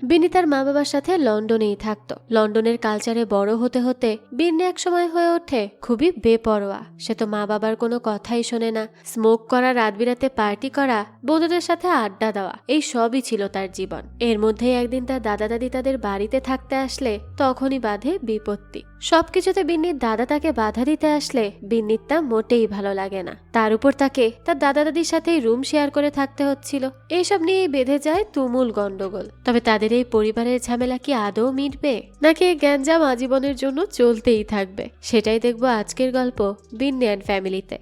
বিনি তার মা বাবার সাথে লন্ডনেই থাকতো। লন্ডনের কালচারে বড় হতে হতে বিন্নি এক সময় হয়ে ওঠে খুবই বেপরোয়া। সে তো মা বাবার কোনো কথাই শোনে না। স্মোক করা, রাত বিরাতে পার্টি করা, বন্ধুদের সাথে আড্ডা দেওয়া, এই সবই ছিল তার জীবন। এর মধ্যেই একদিন তার দাদা দাদি তাদের বাড়িতে থাকতে আসলে তখনই বাধে বিপত্তি। সবকিছুতে বিন্নির দাদা তাকে বাধা দিতে আসলে বিন্নির তা মোটেই ভালো লাগে না। তার উপর তাকে তার দাদা দাদির সাথেই রুম শেয়ার করে থাকতে হচ্ছিল। এইসব নিয়েই বেঁধে যায় তুমুল গন্ডগোল। তবে তাদের এই পরিবারের ঝামেলা কি আদৌ মিটবে, নাকি এই গ্যাঞ্জাম আজীবনের জন্য চলতেই থাকবে? সেটাই দেখবো আজকের গল্প বিন্নি অ্যান্ড ফ্যামিলিতে।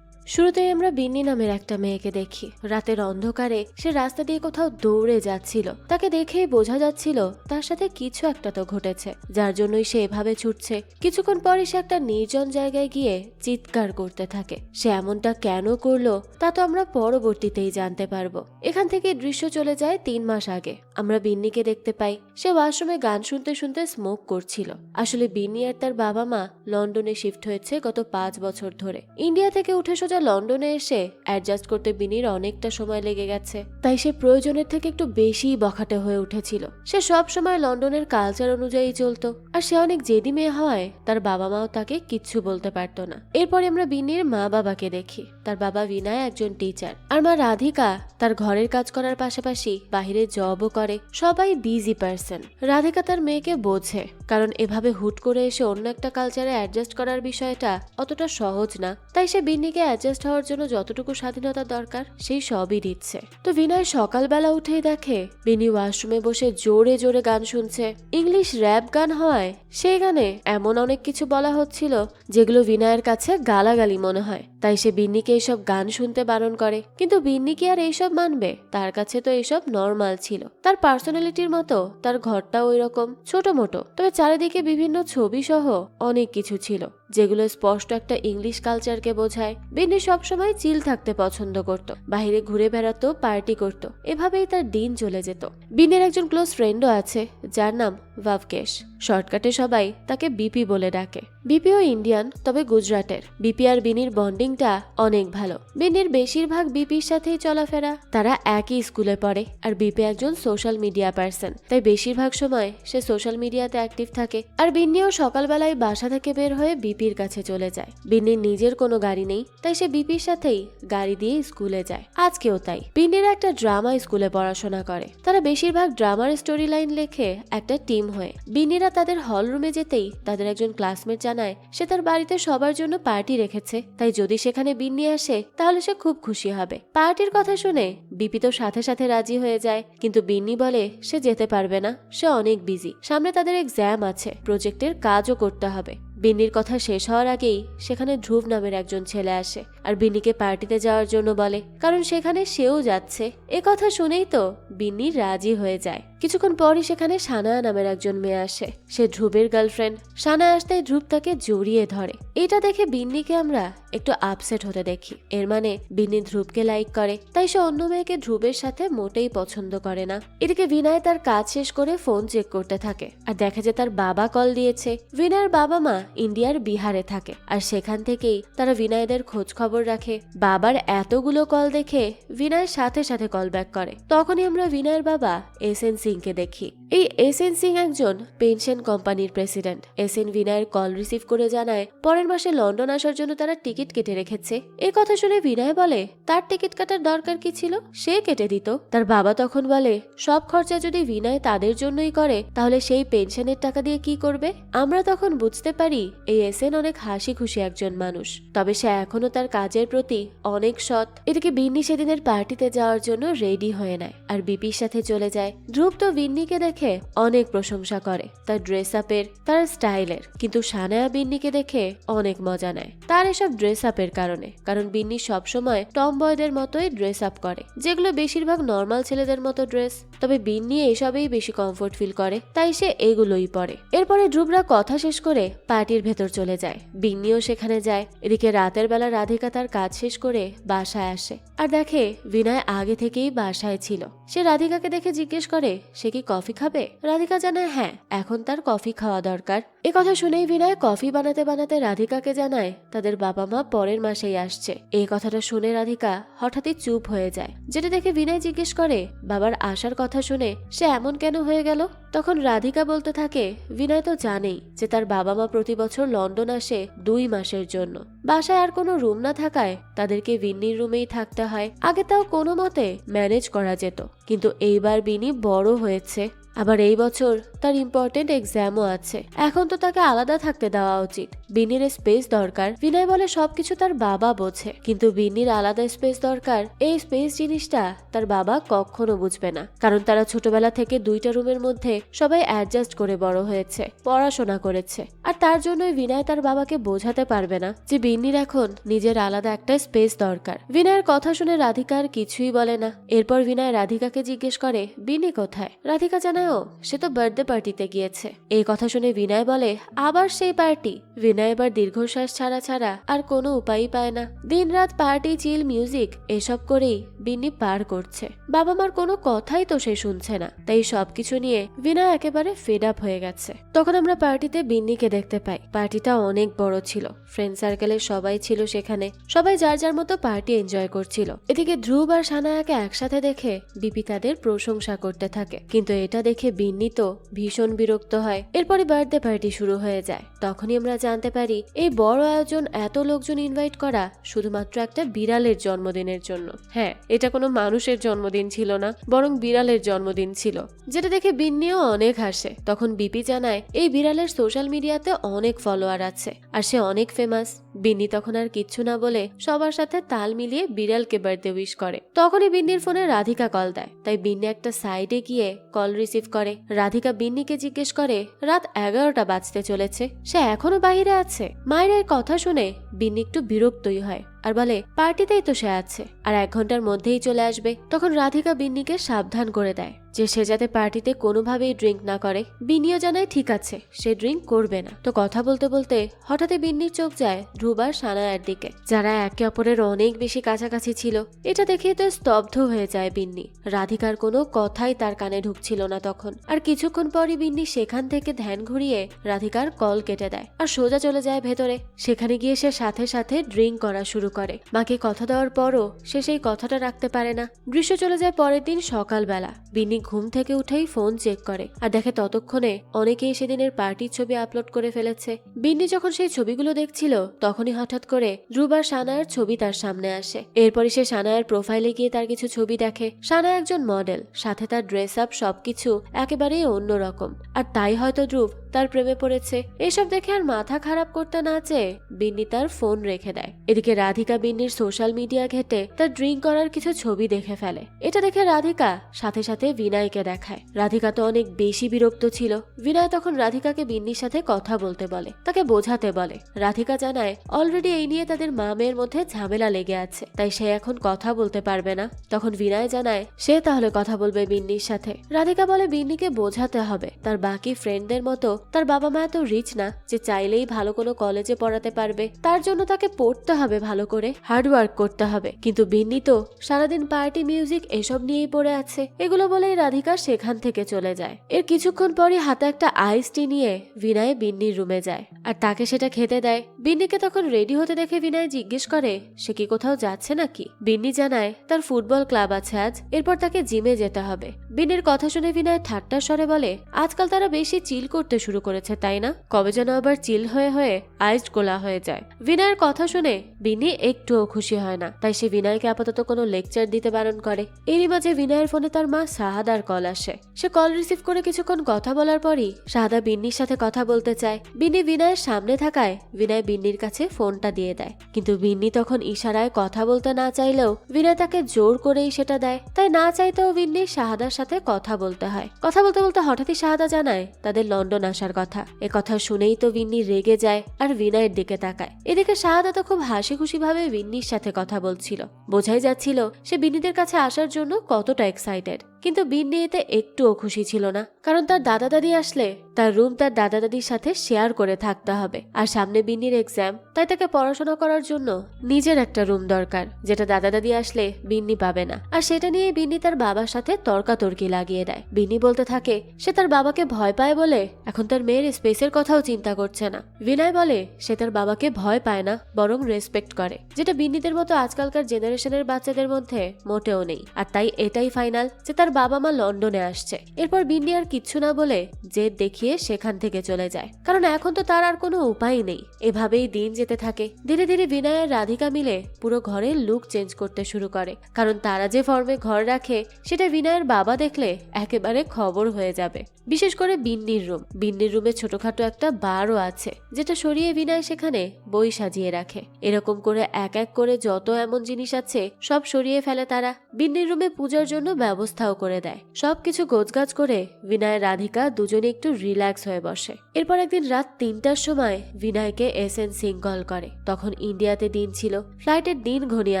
শুরুতেই আমরা বিন্নি নামের একটা মেয়েকে দেখি। রাতের অন্ধকারে সে রাস্তা দিয়ে কোথাও দৌড়ে যাচ্ছিল। তাকে দেখেই বোঝা যাচ্ছিল তার সাথে কিছু একটা তো ঘটেছে, যার জন্যই সে এভাবে ছুটছে। কিছুক্ষণ পরে সে একটা নির্জন জায়গায় গিয়ে চিৎকার করতে থাকে। সে এমনটা কেন করলো তা তো আমরা পরবর্তীতেই জানতে পারবো। এখান থেকে দৃশ্য চলে যায় 3 মাস আগে। আমরা বিন্নিকে দেখতে পাই সে ওয়াশরুমে গান শুনতে শুনতে স্মোক করছিল। আসলে বিন্নি আর তার বাবা মা লন্ডনে শিফট হয়েছে গত 5 বছর ধরে। ইন্ডিয়া থেকে উঠে সোজা লন্ডনে এসে অ্যাডজাস্ট করতে বিনির অনেকটা সময় লেগে গেছে। তাই সে প্রয়োজনের থেকে একটু বেশি বখাটে হয়ে উঠেছিল। সে সব সময় লন্ডনের কালচার অনুযায়ী চলতো, আর সে অনেক জেদি মেয়ে হওয়ায় তার বাবা মাও তাকে কিচ্ছু বলতে পারতো না। এরপরে আমরা বিনির মা বাবাকে দেখি। তার বাবা বিনয় একজন টিচার, আর মা রাধিকা তার ঘরের কাজ করার পাশাপাশি বাহিরে জবও করে। সবাই বিজি পার্সন। রাধিকা তার মেয়েকে বোঝে, কারণ এভাবে হুট করে এসে অন্য একটা কালচারে অ্যাডজাস্ট করার বিষয়টা অতটা সহজ না। তাই সে বিন্নিকে অ্যাডজাস্ট হওয়ার জন্য যতটুকু স্বাধীনতা দরকার সেই সবই দিচ্ছে। তো বিনয় সকালবেলা উঠেই দেখে বিনি ওয়াশরুমে বসে জোরে জোরে গান শুনছে। ইংলিশ র্যাপ গান হওয়ায় সেই গানে এমন অনেক কিছু বলা হচ্ছিল যেগুলো বিনয়ের কাছে গালাগালি মনে হয়। তাই সে বিন্নিকে এইসব গান শুনতে বারণ করে। কিন্তু বিন্নি কি আর এইসব মানবে? তার কাছে তো এইসব নর্মাল ছিল। তার পার্সোনালিটির মতো তার ঘরটাও ওই রকম ছোট মোটো, তবে চারিদিকে বিভিন্ন ছবি সহ অনেক কিছু ছিল যেগুলো স্পষ্ট একটা ইংলিশ কালচারকে বোঝায়। বিন্নি সবসময় চিল থাকতে পছন্দ করত, বাইরে ঘুরে বেড়াতো, পার্টি করত। এভাবেই তার দিন চলে যেত। বিন্নির একজন ক্লোজ ফ্রেন্ডও আছে যার নাম ভাবকেশ। শর্টকাটে সবাই তাকে বিপি বলে ডাকে। বিপিও ইন্ডিয়ান, তবে গুজরাটের। বিপি আর বিনির বন্ডিংটা অনেক ভালো। বিনির বেশিরভাগ বিপির সাথেই চলাফেরা। তারা একই স্কুলে পড়ে, আর বিপি একজন সোশ্যাল মিডিয়া পার্সন, তাই বেশিরভাগ সময় সে সোশ্যাল মিডিয়াতে অ্যাক্টিভ থাকে। আর বিন্নিও সকালবেলায় বাসা থেকে বের হয়ে বিপির কাছে চলে যায়। বিন্নির নিজের কোনো গাড়ি নেই, তাই সে বিপির সাথেই গাড়ি দিয়ে স্কুলে যায়। আজকেও তাই। বিন্নির একটা ড্রামা স্কুলে পড়াশোনা করে। তারা বেশিরভাগ ড্রামার স্টোরি লাইন লেখে একটা টিম হয়ে। বিন্নিরা তাদের হল রুমে যেতেই তাদের একজন ক্লাসমেট জানায় সে তার বাড়িতে সবার জন্য পার্টি রেখেছে, তাই যদি সেখানে বিন্নি আসে তাহলে সে খুব খুশি হবে। পার্টির কথা শুনে বিপি তো সাথে সাথে রাজি হয়ে যায়, কিন্তু বিন্নি বলে সে যেতে পারবে না, সে অনেক বিজি, সামনে তাদের এক্সাম আছে, প্রজেক্টের কাজও করতে হবে। বিন্নির কথা শেষ হওয়ার আগেই সেখানে ধ্রুব নামের একজন ছেলে আসে আর বিন্নিকে পার্টিতে যাওয়ার জন্য বলে, কারণ সেখানে সেও যাচ্ছে। এ কথা শুনেই তো বিন্নি রাজি হয়ে যায়। কিছুক্ষণ পরই সেখানে সানায়া নামের একজন মেয়ে আসে। সে ধ্রুবের গার্লফ্রেন্ড। সানায়া আসতেই ধ্রুব তাকে জড়িয়ে ধরে। এটা দেখে বিন্নিকে আমরা একটু আপসেট হতে দেখি। এর মানে বিন্নি ধ্রুবকে লাইক করে, তাই সে অন্য মেয়েকে ধ্রুবের সাথে মোটেই পছন্দ করে না। এদিকে বিনয় তার কাজ শেষ করে ফোন চেক করতে থাকে, আর দেখে যে তার বাবা কল দিয়েছে। বিনয়ের বাবা মা ইন্ডিয়ার বিহারে থাকে, আর সেখান থেকেই তারা বিনয়দের খোঁজ খবর রাখে। বাবার এতগুলো কল দেখে বিনয়ের সাথে সাথে কল ব্যাক করে। তখনই আমরা বিনয়ের বাবা এসএন সিংকে দেখি। এই এসএন সিং একজন পেনশন কোম্পানির প্রেসিডেন্ট। এসএন বিনয়ের কল রিসিভ করে জানায় পরের মাসে লন্ডন আসার জন্য তারা টিকিট কেটে রেখেছে। এ কথা শুনে বিনয় বলে তার টিকিট কাটার দরকার কি ছিল, সে কেটে দিত। তার বাবা তখন বলে সব খরচা যদি বিনয় তাদের জন্যই করে তাহলে সেই পেনশনের টাকা দিয়ে কি করবে? আমরা তখন বুঝতে পারি এই এসএন অনেক হাসি খুশি একজন মানুষ, তবে সে এখনো তার কাজের প্রতি অনেক সৎ। এদিকে বিন্নি সেদিনের পার্টিতে যাওয়ার জন্য রেডি হয়ে নেয় আর বিপির সাথে চলে যায়। ধ্রুব তো বিন্নিকে দেখে অনেক প্রশংসা করে তার ড্রেস আপের, তার স্টাইলের, কিন্তু সানায়া বিন্নিকে দেখে অনেক মজা নেয় তার এসব ড্রেস আপের কারণে। কারণ বিন্নি সবসময় টম বয়দের মতোই ড্রেস আপ করে, যেগুলো বেশিরভাগ নর্মাল ছেলেদের মতো ড্রেস। তবে বিন্নি এসবেই বেশি কমফোর্ট ফিল করে, তাই সে এগুলোই পরে। এরপরে ধ্রুবরা কথা শেষ করে পার্টির ভেতর চলে যায়। বিন্নিও সেখানে যায়। এদিকে রাতের বেলা রাধিকা তার কাজ শেষ করে বাসায় আসে আর দেখে বিনয় আগে থেকেই বাসায় ছিল। সে রাধিকাকে দেখে জিজ্ঞেস করে সে কি কফি খাবে। রাধিকা জানায় হ্যাঁ, এখন তার কফি খাওয়া দরকার। এ কথা শুনেই বিনয় কফি বানাতে বানাতে রাধিকাকে জানায় তাদের বাবা মা পরের মাসেই আসছে। এই কথাটা শুনে রাধিকা হঠাৎই চুপ হয়ে যায়, যেটা দেখে বিনয় জিজ্ঞেস করে বাবার আসার কথা শুনে সে এমন কেন হয়ে গেল। তখন রাধিকা বলতে থাকে বিনয় তো জানেই যে তার বাবা মা প্রতি বছর লন্ডন আসে 2 মাসের জন্য। বাসায় আর কোনো রুম না থাকায় তাদেরকে বিন্নির রুমেই থাকতে হয়। আগে তাও কোনো মতে ম্যানেজ করা যেত, কিন্তু এইবার বিনি বড় হয়েছে, আবার এই বছর তার ইম্পর্টেন্ট এক্সামও আছে। এখন তো তাকে আলাদা থাকতে দেওয়া উচিত। বিনির স্পেস দরকার। বিনয় বলে সবকিছু তার বাবা বোঝে, কিন্তু বিনির আলাদা স্পেস দরকার। এই স্পেস জিনিসটা তার বাবা কখনো বুঝবে না, কারণ তারা ছোটবেলা থেকে 2টা রুমের মধ্যে সবাই অ্যাডজাস্ট করে বড় হয়েছে, পড়াশোনা করেছে। আর তার জন্যই বিনয় তার বাবাকে বোঝাতে পারবে না যে বিন্নির এখন নিজের আলাদা একটা স্পেস দরকার। বিনয়ের কথা শুনে রাধিকা আর কিছুই বলে না। এরপর বিনয় রাধিকাকে জিজ্ঞেস করে বিনি কোথায়। রাধিকা জানায় সে তো বার্থডে পার্টিতে গিয়েছে। এই কথা শুনে বিনয় বলে আবার সেই পার্টি। বিনয় এবার দীর্ঘশ্বাস ছাড়া ছাড়া আর কোনো উপায়ই পায় না। দিন রাত পার্টি, চিল, মিউজিক এসব করেই বিন্নি পার করছে। বাবা মার কোনো কথাই তো সে শুনছে না। তাই সবকিছু নিয়ে বিনয় একেবারে ফেড আপ হয়ে গেছে। তখন আমরা পার্টিতে বিন্নিকে দেখতে পাই। পার্টিটা অনেক বড় ছিল, ফ্রেন্ড সার্কেলের সবাই ছিল সেখানে। সবাই যার যার মতো পার্টি এনজয় করছিল। এদিকে ধ্রুব আর সানায়াকে একসাথে দেখে বিপি তাদের প্রশংসা করতে থাকে, কিন্তু এটা দেখে বিন্নি তো ভীষণ বিরক্ত হয়। এরপরই বার্থডে পার্টি শুরু হয়ে যায়। তখনই আমরা জানতে পারি এই বড় আয়োজন, এত লোকজন ইনভাইট করা শুধুমাত্র একটা বিড়ালের জন্মদিনের জন্য। হ্যাঁ, এটা কোনো মানুষের জন্মদিন ছিল না, বরং বিড়ালের জন্মদিন ছিল, যেটা দেখে বিন্নিও অনেক হাসে। তখন বিপি জানায় এই বিড়ালের সোশ্যাল মিডিয়াতে অনেক ফলোয়ার আছে আর সে অনেক ফেমাস। বিন্নি তখন আর কিচ্ছু না বলে সবার সাথে তাল মিলিয়ে বিড়ালকে বার্থডে উইশ করে। তখনই বিন্নির ফোনে রাধিকা কল দেয়, তাই বিন্নি একটা সাইডে গিয়ে কল রিসিভ করে। রাধিকা বিন্নিকে জিজ্ঞেস করে রাত 11টা বাজতে চলেছে, সে এখনো বাইরে আছে। মায়ের কথা শুনে বিন্নি একটু বিরক্তই হয় আর বলে পার্টিতেই তো সে আছে আর 1 ঘন্টার মধ্যেই চলে আসবে। তখন রাধিকা বিন্নিকে সাবধান করে দেয় যে সে যাতে পার্টিতে কোনোভাবেই ড্রিঙ্ক না করে। বিন্নিও জানায় ঠিক আছে, সে ড্রিঙ্ক করবে না। তো কথা বলতে বলতে হঠাৎই বিন্নির চোখ যায় ধ্রুব আর সানায়ার দিকে, যারা একে অপরের অনেক বেশি কাছাকাছি ছিল। এটা দেখে তো স্তব্ধ হয়ে যায় বিন্নি। রাধিকার কোনো কথাই তার কানে ঢুকছিল না তখন। আর কিছুক্ষণ পরই বিন্নি সেখান থেকে ধ্যান ঘুরিয়ে রাধিকার কল কেটে দেয় আর সোজা চলে যায় ভেতরে। সেখানে গিয়ে সে সাথে সাথে ড্রিঙ্ক করা শুরু করে। মাকে কথা দেওয়ার পরও সে সেই কথাটা রাখতে পারে না। দৃশ্য চলে যায় পরের দিন সকালবেলা। বিন্নি ঘুম থেকে উঠেই ফোন চেক করে আর দেখে ততক্ষণে অনেকেই সেদিনের পার্টির ছবি আপলোড করে ফেলেছে। বিন্নি যখন সেই ছবিগুলো দেখছিল তখনই হঠাৎ করে ধ্রুব আর সানায়ার ছবি তার সামনে আসে। এরপরে সে সানায়ার প্রোফাইলে গিয়ে তার কিছু ছবি দেখে। সানায়া একজন মডেল, সাথে তার ড্রেস আপ সবকিছু একেবারেই অন্যরকম। আর তাই হয়তো ধ্রুব তার প্রেমে পড়েছে। এসব দেখে আর মাথা খারাপ করতে না চেয়ে বিন্নি তার ফোন রেখে দেয়। এদিকে রাধিকা বিন্নির সোশ্যাল মিডিয়া ঘেটে তার ড্রিঙ্ক করার কিছু ছবি দেখে ফেলে। এটা দেখে রাধিকা সাথে সাথে বিনয়কে দেখায়। রাধিকা তো অনেক বেশি বিরক্ত ছিল। বিনয় তখন রাধিকাকে বিন্নির সাথে কথা বলতে বলে, তাকে বোঝাতে বলে। রাধিকা জানায় অলরেডি এই নিয়ে তাদের মা মেয়ের মধ্যে ঝামেলা লেগে আছে, তাই সে এখন কথা বলতে পারবে না। তখন বিনয় জানায় সে তাহলে কথা বলবে বিন্নির সাথে। রাধিকা বলে বিন্নিকে বোঝাতে হবে তার বাকি ফ্রেন্ডদের মতো তার বাবা মা এত রিচ না যে চাইলেই ভালো কোনো কলেজে পড়াতে পারবে। তার জন্য তাকে পড়তে হবে, ভালো করে হার্ডওয়ার্ক করতে হবে। কিন্তু বিন্নি তো সারাদিন পার্টি, মিউজিক এসব নিয়েই পড়ে আছে। এগুলো বলেই রাধিকা সেখান থেকে চলে যায়। এর কিছুক্ষণ পরই হাতে একটা আইস টি নিয়ে বিনয় বিন্নির রুমে যায় আর তাকে সেটা খেতে দেয়। বিন্নিকে তখন রেডি হতে দেখে বিনয় জিজ্ঞেস করে সে কি কোথাও যাচ্ছে নাকি। বিন্নি জানায় তার ফুটবল ক্লাব আছে আজ, এরপর তাকে জিমে যেতে হবে। বিন্নির কথা শুনে বিনয় ঠাট্টার স্বরে বলে আজকাল তারা বেশি চিল করতে শুরু করেছে তাই না? কবে যেন আবার চিল হয়ে হয়ে আইসড গোলা হয়ে যায়। বিনয়ের কথা শুনে বিন্নি একটুও খুশি হয় না, তাই সে বিনয়কে আপাতত কোনো লেকচার দিতে বারণ করে। এরই মাঝে বিনয়ের ফোনে তার মা শাহাদার কল আসে। সে কল রিসিভ করে কিছুক্ষণ কথা বলার পরই শাহাদা বিন্নির সাথে কথা বলতে চায়। বিন্নি বিনয়ের সামনে থাকায় বিনয় বিন্নির কাছে ফোনটা দিয়ে দেয়, কিন্তু বিন্নি তখন ইশারায় কথা বলতে না চাইলেও বিনয় তাকে জোর করেই সেটা দেয়। তাই না চাইতেও বিন্নি শাহাদার সাথে কথা বলতে হয়। কথা বলতে বলতে হঠাৎই শাহাদা জানায় তাদের লন্ডন আসার কথা। এ কথা শুনেই তো বিন্নি রেগে যায় আর বিনয়ের দিকে তাকায়। এদিকে শাহাদা তো খুব হাসি খুশি ভাবে বিন্নির সাথে কথা বলছিল। বোঝাই যাচ্ছিল সে বিন্নিদের কাছে আসার জন্য কতটা এক্সাইটেড। কিন্তু বিন্নি এতে একটুও খুশি ছিল না, কারণ তার দাদা দাদি আসলে তার রুম তার দাদা দাদির সাথে শেয়ার করে থাকতে হবে। আর সামনে বিন্নির এক্সাম, তাই তাকে পড়াশোনা করার জন্য নিজের একটা রুম দরকার, যেটা দাদা দাদি আসলে বিন্নি পাবে না। আর সেটা নিয়ে বিন্নি তার বাবার সাথে তর্কাতর্কি লাগিয়ে দেয়। বিন্নি বলতে থাকে সে তার বাবাকে ভয় পায় বলে এখন তার মেয়ের স্পেসের কথাও চিন্তা করছে না। বিনয় বলে সে তার বাবাকে ভয় পায় না, বরং রেসপেক্ট করে, যেটা বিন্নিদের মতো আজকালকার জেনারেশনের বাচ্চাদের মধ্যে মোটেও নেই। আর তাই এটাই ফাইনাল যে তার বাবা মা লন্ডনে আসছে। এরপর বিন্নি আর কিচ্ছু না বলে জেদ দেখিয়ে সেখান থেকে চলে যায়, কারণ এখন তো তার আর কোনো উপায় নেই। এভাবেই দিন যেতে থাকে। ধীরে ধীরে বিনয় আর রাধিকা মিলে পুরো ঘরের লুক চেঞ্জ করতে শুরু করে, কারণ তারা যে ফর্মে ঘর রাখে সেটা বিনয়ের বাবা দেখলে একেবারে খবর হয়ে যাবে। বিশেষ করে বিন্নির রুমে ছোটখাটো একটা বারও আছে, যেটা সরিয়ে বিনয় সেখানে বই সাজিয়ে রাখে। এরকম করে এক এক করে যত এমন জিনিস আছে সব সরিয়ে ফেলে তারা। বিন্নির রুমে পূজার জন্য ব্যবস্থাও করে দেয়। সবকিছু গোছগাছ করে বিনয় রাধিকা দুজনে একটু রিল্যাক্স হয়ে বসে। এরপর একদিন রাত 3টার সময় বিনয়কে এসএন সিং কল করে। তখন ইন্ডিয়াতে দিন ছিল, ফ্লাইটের দিন ঘনিয়ে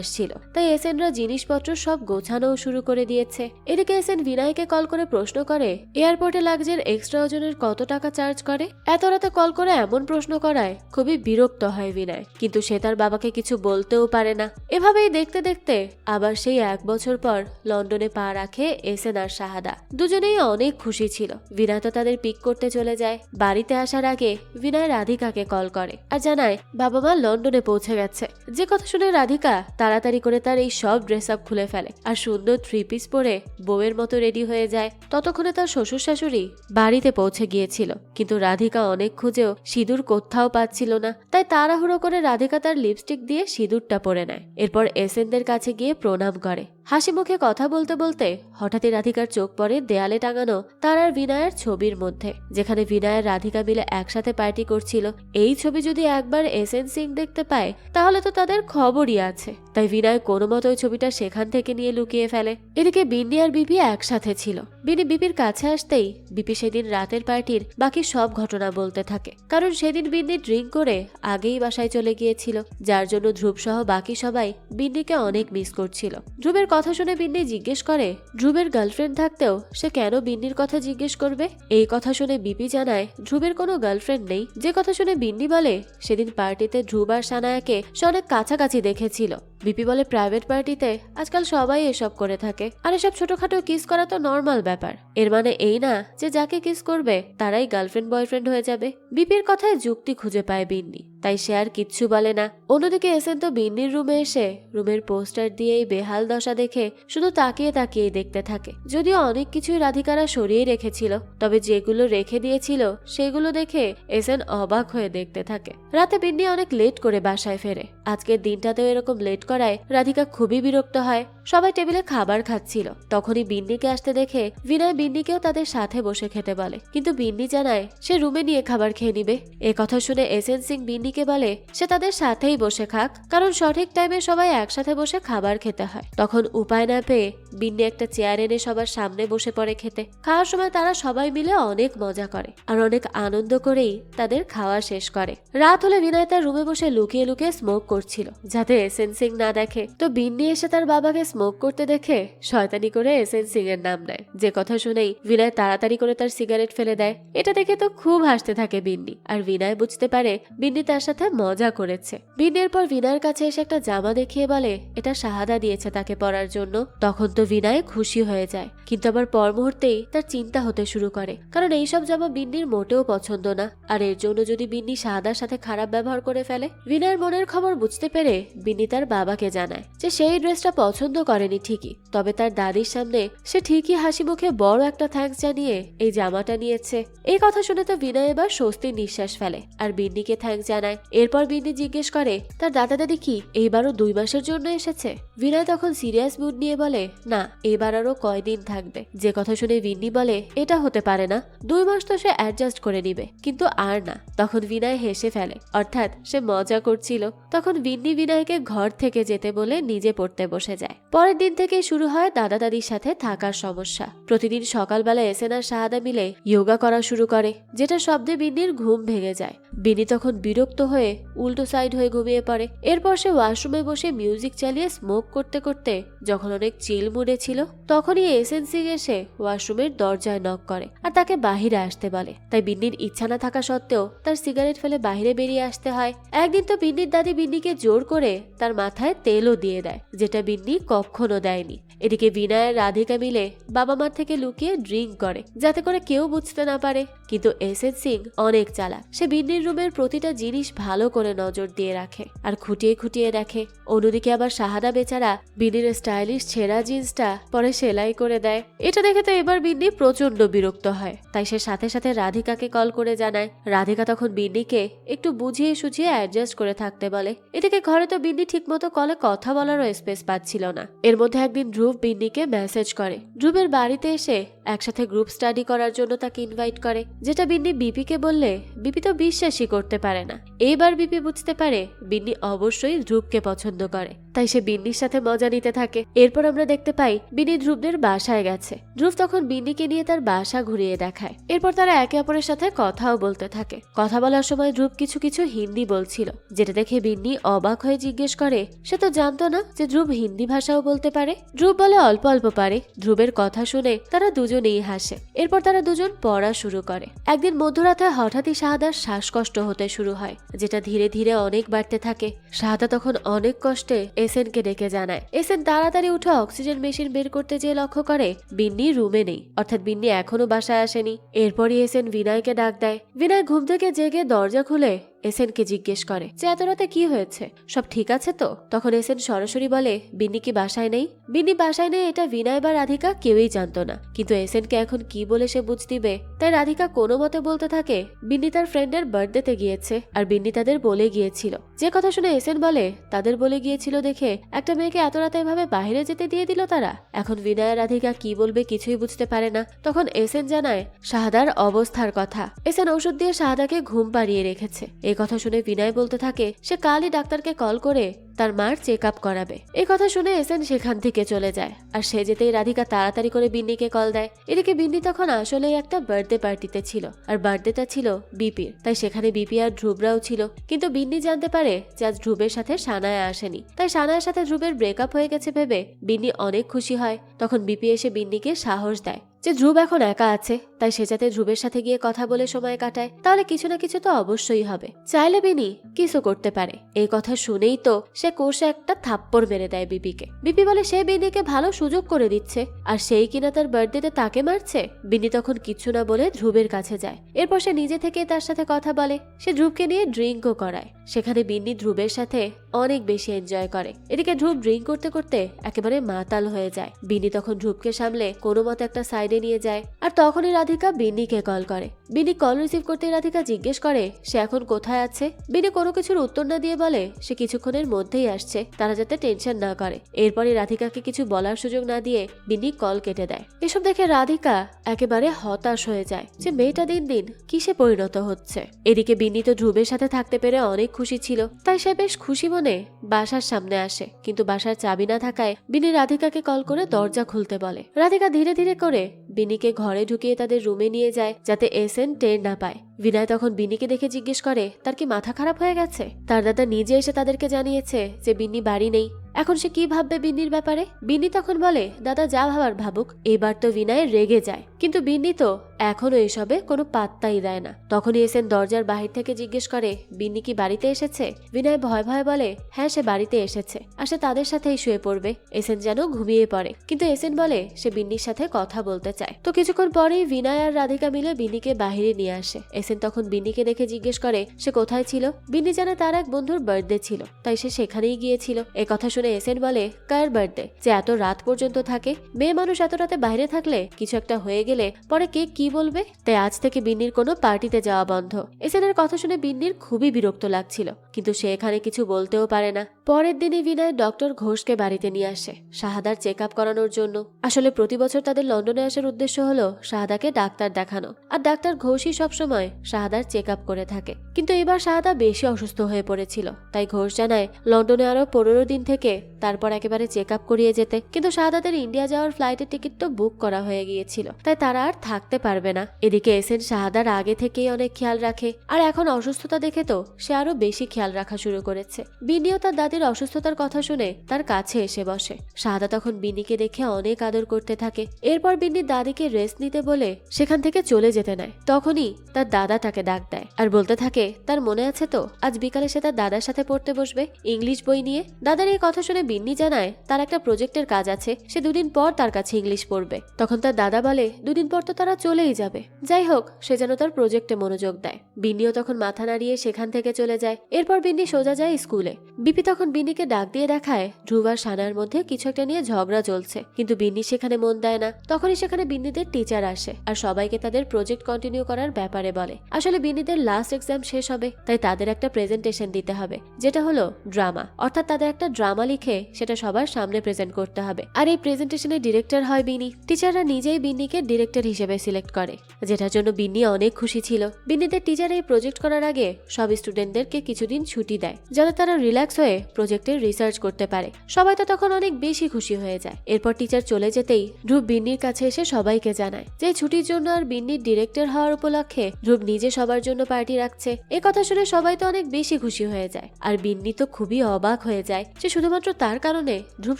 আসছিল, তাই এসএনরা জিনিসপত্র সব গোছানো শুরু করে দিয়েছে। এদিকে এসএন বিনয়কে কল করে প্রশ্ন করে এয়ারপোর্টে লাগজের এক্সট্রা ওজনের কত টাকা চার্জ করে। এত রাতে কল করে এমন প্রশ্ন করায় খুবই বিরক্ত হয় বিনয়, কিন্তু সে তার বাবাকে কিছু বলতেও পারে না। এভাবেই দেখতে দেখতে আবার সেই 1 বছর পর লন্ডনে পা রাখে এসএন আর শাহাদা। দুজনেই অনেক খুশি ছিল। বিনয় তো তাদের পিক করতে চলে যায়। বাড়িতে আসার আগে বিনয় রাধিকাকে কল করে আর জানায় বাবা মা লন্ডনে পৌঁছে গেছে। যে কথা শুনে রাধিকা তাড়াতাড়ি করে তার এই সব ড্রেস আপ খুলে ফেলে আর সুন্দর 3 পিস পরে বউয়ের মতো রেডি হয়ে যায়। ততক্ষণে তার শ্বশুর শাশুড়ি বাড়িতে পৌঁছে গিয়েছিল, কিন্তু রাধিকা অনেক খুঁজেও সিঁদুর কোথাও পাচ্ছিল না। তাই তাড়াহুড়ো করে রাধিকা তার লিপস্টিক দিয়ে সিঁদুরটা পরে নেয়। এরপর এসএনদের কাছে গিয়ে প্রণাম করে। হাসি মুখে কথা বলতে বলতে হঠাৎই রাধিকার চোখ পড়ে দেয়ালে টাঙানো তার আর বিনয়ের ছবির মধ্যে, যেখানে বিনয় আর রাধিকা মিলে একসাথে পার্টি করছিল। এই ছবি যদি একবার এসএন সিং দেখতে পায় তাহলে তো তাদের খবরই আছে। তাই বিনয় কোনো মতো ওই ছবিটা সেখান থেকে নিয়ে লুকিয়ে ফেলে। এদিকে বিন্নি আর বিপি একসাথে ছিল। বিনি বিপির কাছে আসতেই বিপি সেদিন রাতের পার্টির বাকি সব ঘটনা বলতে থাকে, কারণ সেদিন বিন্নি ড্রিঙ্ক করে আগেই বাসায় চলে গিয়েছিল, যার জন্য ধ্রুব সহ বাকি সবাই বিন্নিকে অনেক মিস করছিল। ধ্রুবের কথা শুনে বিন্নি জিজ্ঞেস করে ধ্রুবের গার্লফ্রেন্ড থাকতেও সে কেন বিন্নির কথা জিজ্ঞেস করবে। এই কথা শুনে বিপি জানায় ধ্রুবের কোনো গার্লফ্রেন্ড নেই। যে কথা শুনে বিন্নি বলে সেদিন পার্টিতে ধ্রুব আর সানায়াকে সে অনেক কাছাকাছি দেখেছিল। বিপি বলে প্রাইভেট পার্টিতে আজকাল সবাই এসব করে থাকে, আর এসব ছোটখাটো কিস করা তো নর্মাল ব্যাপার। এর মানে এই না যে যাকে কিস করবে তারাই গার্লফ্রেন্ড বয়ফ্রেন্ড হয়ে যাবে। বিপির কথায় যুক্তি খুঁজে পায় বিন্নি, তাই সে আর কিচ্ছু বলে না। অন্যদিকে এসেন তো বিন্নির রুমে এসে রুমের পোস্টার দিয়ে এই বেহাল দশা দেখে শুধু তাকিয়ে তাকিয়ে দেখতে থাকে। যদিও অনেক কিছুই রাধিকারা সরিয়ে রেখেছিল, তবে যেগুলো রেখে দিয়েছিল সেগুলো দেখে এসেন অবাক হয়ে দেখতে থাকে। রাতে বিন্নি অনেক লেট করে বাসায় ফেরে। আজকের দিনটাতেও এরকম লেট করায় রাধিকা খুবই বিরক্ত হয়। সবাই টেবিলে খাবার খাচ্ছিল, তখনই বিন্নিকে আসতে দেখে বিনয় বিন্নিকেও তাদের সাথে বসে খেতে বলে, কিন্তু বিন্নি জানায় সে রুমে নিয়ে খাবার খেয়ে নিবে। এ কথা শুনে এসএন সিং বিন্নিকে বলে সে তাদের সাথেই বসে খাক, কারণ সঠিক টাইমে সবাই একসাথে বসে খাবার খেতে হয়। তখন উপায় না পেয়ে বিন্নি একটা চেয়ার এনে সবার সামনে বসে পড়ে খেতে। খাওয়ার সময় তারা সবাই মিলে অনেক মজা করে আর অনেক আনন্দ করেই তাদের খাওয়া শেষ করে। রাত হলে বিনয় তার রুমে বসে লুকিয়ে লুকিয়ে স্মোক করছিল, যাতে এসএন সিং না দেখে। তো বিন্নি এসে তার বাবাকে স্মোক করতে দেখে শয়তানি করে এসএন সিং এর নাম নেয়। যে কথা শুনেই বিনয় তাড়াতাড়ি করে তার সিগারেট ফেলে দেয়। এটা দেখে তো খুব হাসতে থাকে বিন্নি, আর বিনয় বুঝতে পারে বিন্নি তার সাথে মজা করেছে। বিনয়ের পর বিনয়ের কাছে এসে একটা জামা দেখিয়ে বলে এটা শাহাদা দিয়েছে তাকে পরার জন্য। তখন তো বিনয় খুশি হয়ে যায়, কিন্তু আবার পর মুহূর্তেই তার চিন্তা হতে শুরু করে, কারণ এইসব জামা বিন্নির মোটেও পছন্দ না। আর এর জন্য যদি বিন্নি শাহাদার সাথে খারাপ ব্যবহার করে ফেলে। বিনয়ের মনের খবর বুঝতে পেরে বিন্নি তার বাবাকে জানায় যে সেই ড্রেসটা পছন্দ করেনি ঠিকই, তবে তার দাদির সামনে সে ঠিকই হাসি মুখে বড় একটা থ্যাঙ্কস জানিয়ে এই জামাটা নিয়েছে। এই কথা শুনে তো বিনয় এবার স্বস্তির নিঃশ্বাস ফেলে আর বিন্নিকে থ্যাঙ্কস জানায়। এরপর বিন্নি জিজ্ঞেস করে তার দাদা দাদি কি এইবারও 2 মাসের জন্য এসেছে। বিনয় তখন সিরিয়াস মুড নিয়ে বলে না, এবার আরো কয়দিন থাকবে। যে কথা শুনে বিন্নি বলে এটা হতে পারে না, 2 মাস তো সে অ্যাডজাস্ট করে নিবে, কিন্তু আর না। তখন বিনয় হেসে ফেলে, অর্থাৎ সে মজা করছিল। তখন বিন্নি বিনয়কে ঘর থেকে যেতে বলে নিজে পড়তে বসে যায়। পরের দিন থেকেই শুরু হয় দাদা দাদির সাথে থাকার সমস্যা। প্রতিদিন সকালবেলা এসেন আর শাহাদা মিলে যোগা করা শুরু করে, যেটা শব্দে বিন্নির ঘুম ভেঙে যায়। বিনি তখন বিরক্ত হয়ে উল্টো সাইড হয়ে ঘুমিয়ে পড়ে। এরপর সে ওয়াশরুমে বসে মিউজিক চালিয়ে স্মোক করতে করতে যখন অনেক চিল মুডে ছিল, তখনই এসেন সিং এসে ওয়াশরুমের দরজায় নক করে আর তাকে বাহিরে আসতে বলে। তাই বিন্নির ইচ্ছা না থাকা সত্ত্বেও তার সিগারেট ফেলে বাহিরে বেরিয়ে আসতে হয়। একদিন তো বিন্নির দাদি বিন্নিকে জোর করে তার মাথায় তেলও দিয়ে দেয়, যেটা বিন্নি কখনো দেয়নি। এদিকে বিনয় আর রাধিকা মিলে বাবা মার থেকে লুকিয়ে ড্রিঙ্ক করে, যাতে করে কেউ বুঝতে না পারে। কিন্তু এসএন সিং অনেক চালাক। সে বিন্নির রুমের প্রতিটা জিনিস ভালো করে নজর দিয়ে রাখে আর খুঁটিয়ে খুঁটিয়ে দেখে। অন্যদিকে আবার শাহাদা বেচারা বিন্নির স্টাইলিশ ছেঁড়া জিন্সটা পরে সেলাই করে দেয়। এটা দেখে তো এবার বিন্নি প্রচন্ড বিরক্ত হয়। তাই সে সাথে সাথে রাধিকাকে কল করে জানায়। রাধিকা তখন বিন্নিকে একটু বুঝিয়ে সুঝিয়ে অ্যাডজাস্ট করে থাকতে বলে। এদিকে ঘরে তো বিন্নি ঠিক মতো কলে কথা বলারও স্পেস পাচ্ছিল না। এর মধ্যে একদিন ধ্রুব বিন্নিকে মেসেজ করে। ধ্রুবের বাড়িতে এসে একসাথে গ্রুপ স্টাডি করার জন্য তাকে ইনভাইট করে, যেটা বিন্নি বিপিকে বললে বিপি তো বিশ্বাসই করতে পারে না। এবার বিপি বুঝতে পারে বিন্নি অবশ্যই ধ্রুবকে পছন্দ করে, তাই সে বিন্নির সাথে মজা নিতে থাকে। এরপর আমরা দেখতে পাই বিন্নি ধ্রুবদের বাসায় গেছে। ধ্রুব তখন বিন্নিকে নিয়ে তার বাসা ঘুরিয়ে দেখায়। এরপর তারা একে অপরের সাথে কথাও বলতে থাকে। কথা বলার সময় ধ্রুব কিছু কিছু হিন্দি বলছিল, যেটা দেখে বিন্নি অবাক হয়ে জিজ্ঞেস করে সে তো জানতো না যে ধ্রুব হিন্দি ভাষাও বলতে পারে। ধ্রুব বলে অল্প অল্প পারে। ধ্রুবের কথা শুনে তারা দুজনেই হাসে। এরপর তারা দুজন পড়া শুরু করে। একদিন মধ্যরাতে হঠাৎই শাহাদার শ্বাসকষ্ট হতে শুরু হয়, যেটা ধীরে ধীরে অনেক বাড়তে থাকে। শাহাদা তখন অনেক কষ্টে এসএনকে ডেকে জানায়। এসএন তাড়াতাড়ি উঠে অক্সিজেন মেশিন বের করতে যেয়ে লক্ষ্য করে বিন্নি রুমে নেই, অর্থাৎ বিন্নি এখনো বাসায় আসেনি। এরপরই এসএন বিনয়কে ডাক দেয়। বিনয় ঘুম থেকে জেগে দরজা খুলে এসএনকে জিজ্ঞেস করে যে এত রাতে কি হয়েছে, সব ঠিক আছে তো? তখন এসএন সরাসরি বলে বিন্নি কি বাসায় নেই। বিন্নি বাসায় নেই এটা বিনয় বা রাধিকা কেউই জানতো না, কিন্তু এসএনকে এখন কি বলে সে বুঝ দিবে। তাই রাধিকা কোনো মতে বলতে থাকে বিন্নি তার ফ্রেন্ডের বার্থডেতে গিয়েছে আর বিন্নি তাদের বলে গিয়েছিল। যে কথা শুনে এসএন বলে তাদের বলে গিয়েছিল দেখে একটা মেয়েকে এত রাতে এভাবে বাইরে যেতে দিয়ে দিল তারা। এখন বিনয় আর রাধিকা কি বলবে কিছুই বুঝতে পারে না। তখন এসএন জানায় শাহাদার অবস্থার কথা। এসএন ওষুধ দিয়ে শাহাদাকে ঘুম পাড়িয়ে রেখেছে। এই কথা শুনে বিনয় বলতে থাকে সে কালই ডাক্তারকে কল করে তার মার চেক আপ করাবে। এই কথা শুনে এসএন সেখান থেকে চলে যায় আর সে যেতেই রাধিকা তাড়াতাড়ি করে বিন্নিকে কল দেয়। এদিকে বিন্নি তখন আসলে একটা বার্থডে পার্টিতে ছিল আর বার্থডেটা ছিল বিপির, তাই সেখানে বিপি আর ধ্রুবরাও ছিল। কিন্তু বিন্নি জানতে পারে যে আজ ধ্রুবের সাথে সানায়া আসেনি, তাই সানায়ার সাথে ধ্রুবের ব্রেকআপ হয়ে গেছে ভেবে বিন্নি অনেক খুশি হয়। তখন বিপি এসে বিন্নিকে সাহস দেয় যে ধ্রুব এখন একা আছে, তাই সে যাতে ধ্রুবের সাথে গিয়ে কথা বলে সময় কাটায়, তাহলে কিছু না কিছু তো অবশ্যই হবে। চাইলে বিনি কিছু করতে পারে। এই কথা শুনেই তো সে কোষে একটা থাপ্পড় মেরে দেয় বিপিকে। বিপি বলে সে বিনিকে ভালো সুযোগ করে দিচ্ছে আর সেই কিনা তার বার্থডেতে তাকে মারছে। বিনি তখন কিছু না বলে ধ্রুবের কাছে যায়। এরপর সে নিজে থেকে তার সাথে কথা বলে। সে ধ্রুবকে নিয়ে ড্রিঙ্কও করায়। সেখানে বিন্নি ধ্রুবের সাথে অনেক বেশি এনজয় করে। এদিকে ধ্রুব ড্রিঙ্ক করতে করতে একেবারে মাতাল হয়ে যায়। বিনি তখন ধ্রুবকে সামলে কোনো মতে একটা সাইডে নিয়ে যায় আর তখনই রাধিকা বিন্নিকে কল করে। বিনি কল রিসিভ করতে রাধিকা জিজ্ঞেস করে সে এখন কোথায় আছে। বিনি কোনো কিছুর উত্তর না দিয়ে বলে সে কিছুক্ষণের মধ্যেই আসছে, তারা যাতে টেনশন না করে। এরপরে রাধিকাকে কিছু বলার সুযোগ না দিয়ে বিনি কল কেটে দেয়। এসব দেখে রাধিকা একেবারে হতাশ হয়ে যায় যে মেয়েটা দিন দিন কিসে পরিণত হচ্ছে। এদিকে বিনি তো ধ্রুবের সাথে থাকতে পেরে অনেক খুশি ছিল, তাই সে বেশ খুশি মনে বাসার সামনে আসে। কিন্তু বাসার চাবি না থাকায় বিনি রাধিকাকে কল করে দরজা খুলতে বলে। রাধিকা ধীরে ধীরে করে বিনিকে ঘরে ঢুকিয়ে তাদের রুমে নিয়ে যায় যাতে এসএন টের না পায়। বিনয় তখন বিনিকে দেখে জিজ্ঞেস করে তার কি মাথা খারাপ হয়ে গেছে। তার দাদা নিজে এসে তাদেরকে জানিয়েছে যে বিন্নি বাড়ি নেই। এখন সে কি ভাববে বিন্নির ব্যাপারে। বিন্নি তখন বলে দাদা যা ভাবার ভাবুক। এবার তো বিনয় রেগে যায়, কিন্তু বিন্নি তো এখনো এসবে কোনো পাত্তাই দেয় না। তখনই এসেন দরজার বাহির থেকে জিজ্ঞেস করে বিন্নি কি বাড়িতে এসেছে। বিনয় ভয় ভয় বলে হ্যাঁ সে বাড়িতে এসেছে আর সে তাদের সাথেই শুয়ে পড়বে। এসেন যেন ঘুমিয়ে পড়ে, কিন্তু এসেন বলে সে বিন্নির সাথে কথা বলতে চায়। তো কিছুক্ষণ পরেই বিনয় আর রাধিকা মিলে বিন্নিকে বাহিরে নিয়ে আসে। এসেন তখন বিন্নিকে দেখে জিজ্ঞেস করে সে কোথায় ছিল। বিন্নি জানে তার এক বন্ধুর বার্থডে ছিল, তাই সে সেখানেই গিয়েছিল। এ কথা শুনে এসেন বলে কার বার্থডে যে এত রাত পর্যন্ত থাকে। মেয়ে মানুষ এত রাতে বাইরে থাকলে কিছু একটা হয়ে গেলে পরে কে কি বলবে, তাই আজ থেকে বিন্নির কোনো পার্টিতে যাওয়া বন্ধ। এসেনের কথা শুনে বিন্নির খুবই বিরক্ত লাগছিল, কিন্তু সে এখানে কিছু বলতেও পারে না। পরের দিনই বিনয় ডক্টর ঘোষকে বাড়িতে নিয়ে আসে শাহাদার চেক আপ করানোর জন্য। আসলে প্রতি বছর তাদের লন্ডনে আসার উদ্দেশ্য হলো শাহাদাকে ডাক্তার দেখানো, আর ডাক্তার ঘোষই সবসময় শাহাদার চেক আপ করে থাকে। কিন্তু এবার শাহাদা বেশি অসুস্থ হয়ে পড়েছিল, তাই ঘোষ জানায় লন্ডনে আরো 15 দিন থেকে তারপর একেবারে চেক আপ করিয়ে যেতে। কিন্তু শাহাদাতের ইন্ডিয়া যাওয়ার ফ্লাইটের টিকিট তো বুক করা হয়ে গিয়েছিল, তাই তারা আর থাকতে পারবে না। এদিকে এসএন শাহাদার আগে থেকেই অনেক খেয়াল রাখে, আর এখন অসুস্থতা দেখে তো সে আরো বেশি খেয়াল রাখা শুরু করেছে। বিনিও তার দাদির অসুস্থতার কথা শুনে তার কাছে এসে বসে। শাহাদা তখন বিনিকে দেখে অনেক আদর করতে থাকে। এরপর বিন্নির দাদিকে রেস্ট নিতে বলে সেখান থেকে চলে যেতে নেয়। তখনই তার দাদা তাকে ডাক দেয় আর বলতে থাকে তার মনে আছে তো আজ বিকালে সে তার দাদার সাথে পড়তে বসবে ইংলিশ বই নিয়ে। দাদার এই কথা শুনে বিন্নি জানায় তার একটা প্রজেক্টের কাজ আছে, সে 2 দিন পর তার কাছে ইংলিশ পড়বে। তখন তার দাদা বলে 2 দিন পর তো তারা চলেই যাবে, যাই হোক সে যেন তার প্রজেক্টে মনোযোগ দেয়। বিন্নিও তখন মাথা নাড়িয়ে সেখান থেকে চলে যায়। এরপর বিন্নি সোজা যায় স্কুলে। বিপি তখন বিন্নিকে ডাক দিয়ে দেখায় ধ্রুব আর সানার মধ্যে কিছু একটা নিয়ে ঝগড়া চলছে, কিন্তু বিন্নি সেখানে মন দেয় না। তখনই সেখানে বিন্নিদের টিচার আসে আর সবাইকে তাদের প্রজেক্ট কন্টিনিউ করার ব্যাপারে বলে। আসলে বিন্নিদের লাস্ট এক্সাম শেষ হবে, তাই তাদের একটা প্রেজেন্টেশন দিতে হবে, যেটা হলো ড্রামা। অর্থাৎ তাদের একটা ড্রামা লিখে সেটা সবার সামনে প্রেজেন্ট করতে হবে। আর এই প্রেজেন্টেশনের ডিরেক্টর হয় বিনি। টিচাররা নিজেই বিন্নিকে ডিরেক্টর হিসেবে সিলেক্ট করে, যেটার জন্য বিন্নি অনেক খুশি ছিল। বিন্নিদের টিচার এই প্রজেক্ট করার আগে সব স্টুডেন্টদেরকে কিছুদিন ছুটি দেয়, যাতে তারা রিল্যাক্স হয়ে প্রজেক্টের রিসার্চ করতে পারে। সবাই তো তখন অনেক বেশি খুশি হয়ে যায়। এরপর টিচার চলে যেতেই ধ্রুব বিন্নির কাছে এসে সবাইকে জানায় যে ছুটির জন্য আর বিন্নির ডিরেক্টর হওয়ার উপলক্ষে ধ্রুব নিজে সবার জন্য পার্টি রাখছে। এ কথা শুনে সবাই তো অনেক বেশি খুশি হয়ে যায়, আর বিন্নি তো খুবই অবাক হয়ে যায় যে শুধুমাত্র তার কারণে ধ্রুব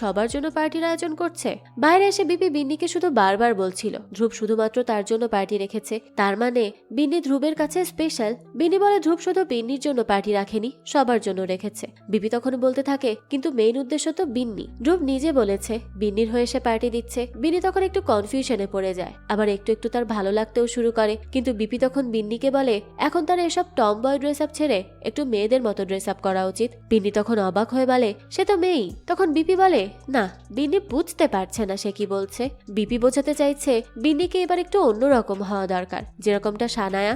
সবার জন্য পার্টির আয়োজন করছে। বাইরে এসে বিপি বিন্নিকে শুধু বারবার বলছিল ধ্রুব শুধুমাত্র তার জন্য পার্টি রেখেছে, তার মানে বিন্নি ধ্রুবের কাছে স্পেশাল। বিন্নি বলে ধ্রুব শুধু বিন্নির জন্য পার্টি রাখেনি, সবার জন্য রেখেছে। বিপি তখন বলতে থাকে কিন্তু মেইন উদ্দেশ্য তো বিন্নি। ধ্রুব নিজে বলেছে বিন্নির হয়ে সে পার্টি দিচ্ছে। বিন্নি তখন একটু কনফিউশনে পড়ে যায়, আবার একটু একটু তার ভালো লাগতেও শুরু করে। কিন্তু বিপি তখন বিন্নিকে বলে এখন তার এসব টম বয় ড্রেস আপ ছেড়ে একটু মেয়েদের মতো ড্রেস আপ করা উচিত। বিন্নি তখন অবাক হয়ে বলে সে তো মেয়েই। তখন বিপি বলে না, বিন্নি বুঝতে পারছে না সে কি বলছে। বিপি বোঝাতে চাইছে বিন্নিকে এবার একটু অন্যরকম হওয়া দরকার, যেরকমটা সানায়া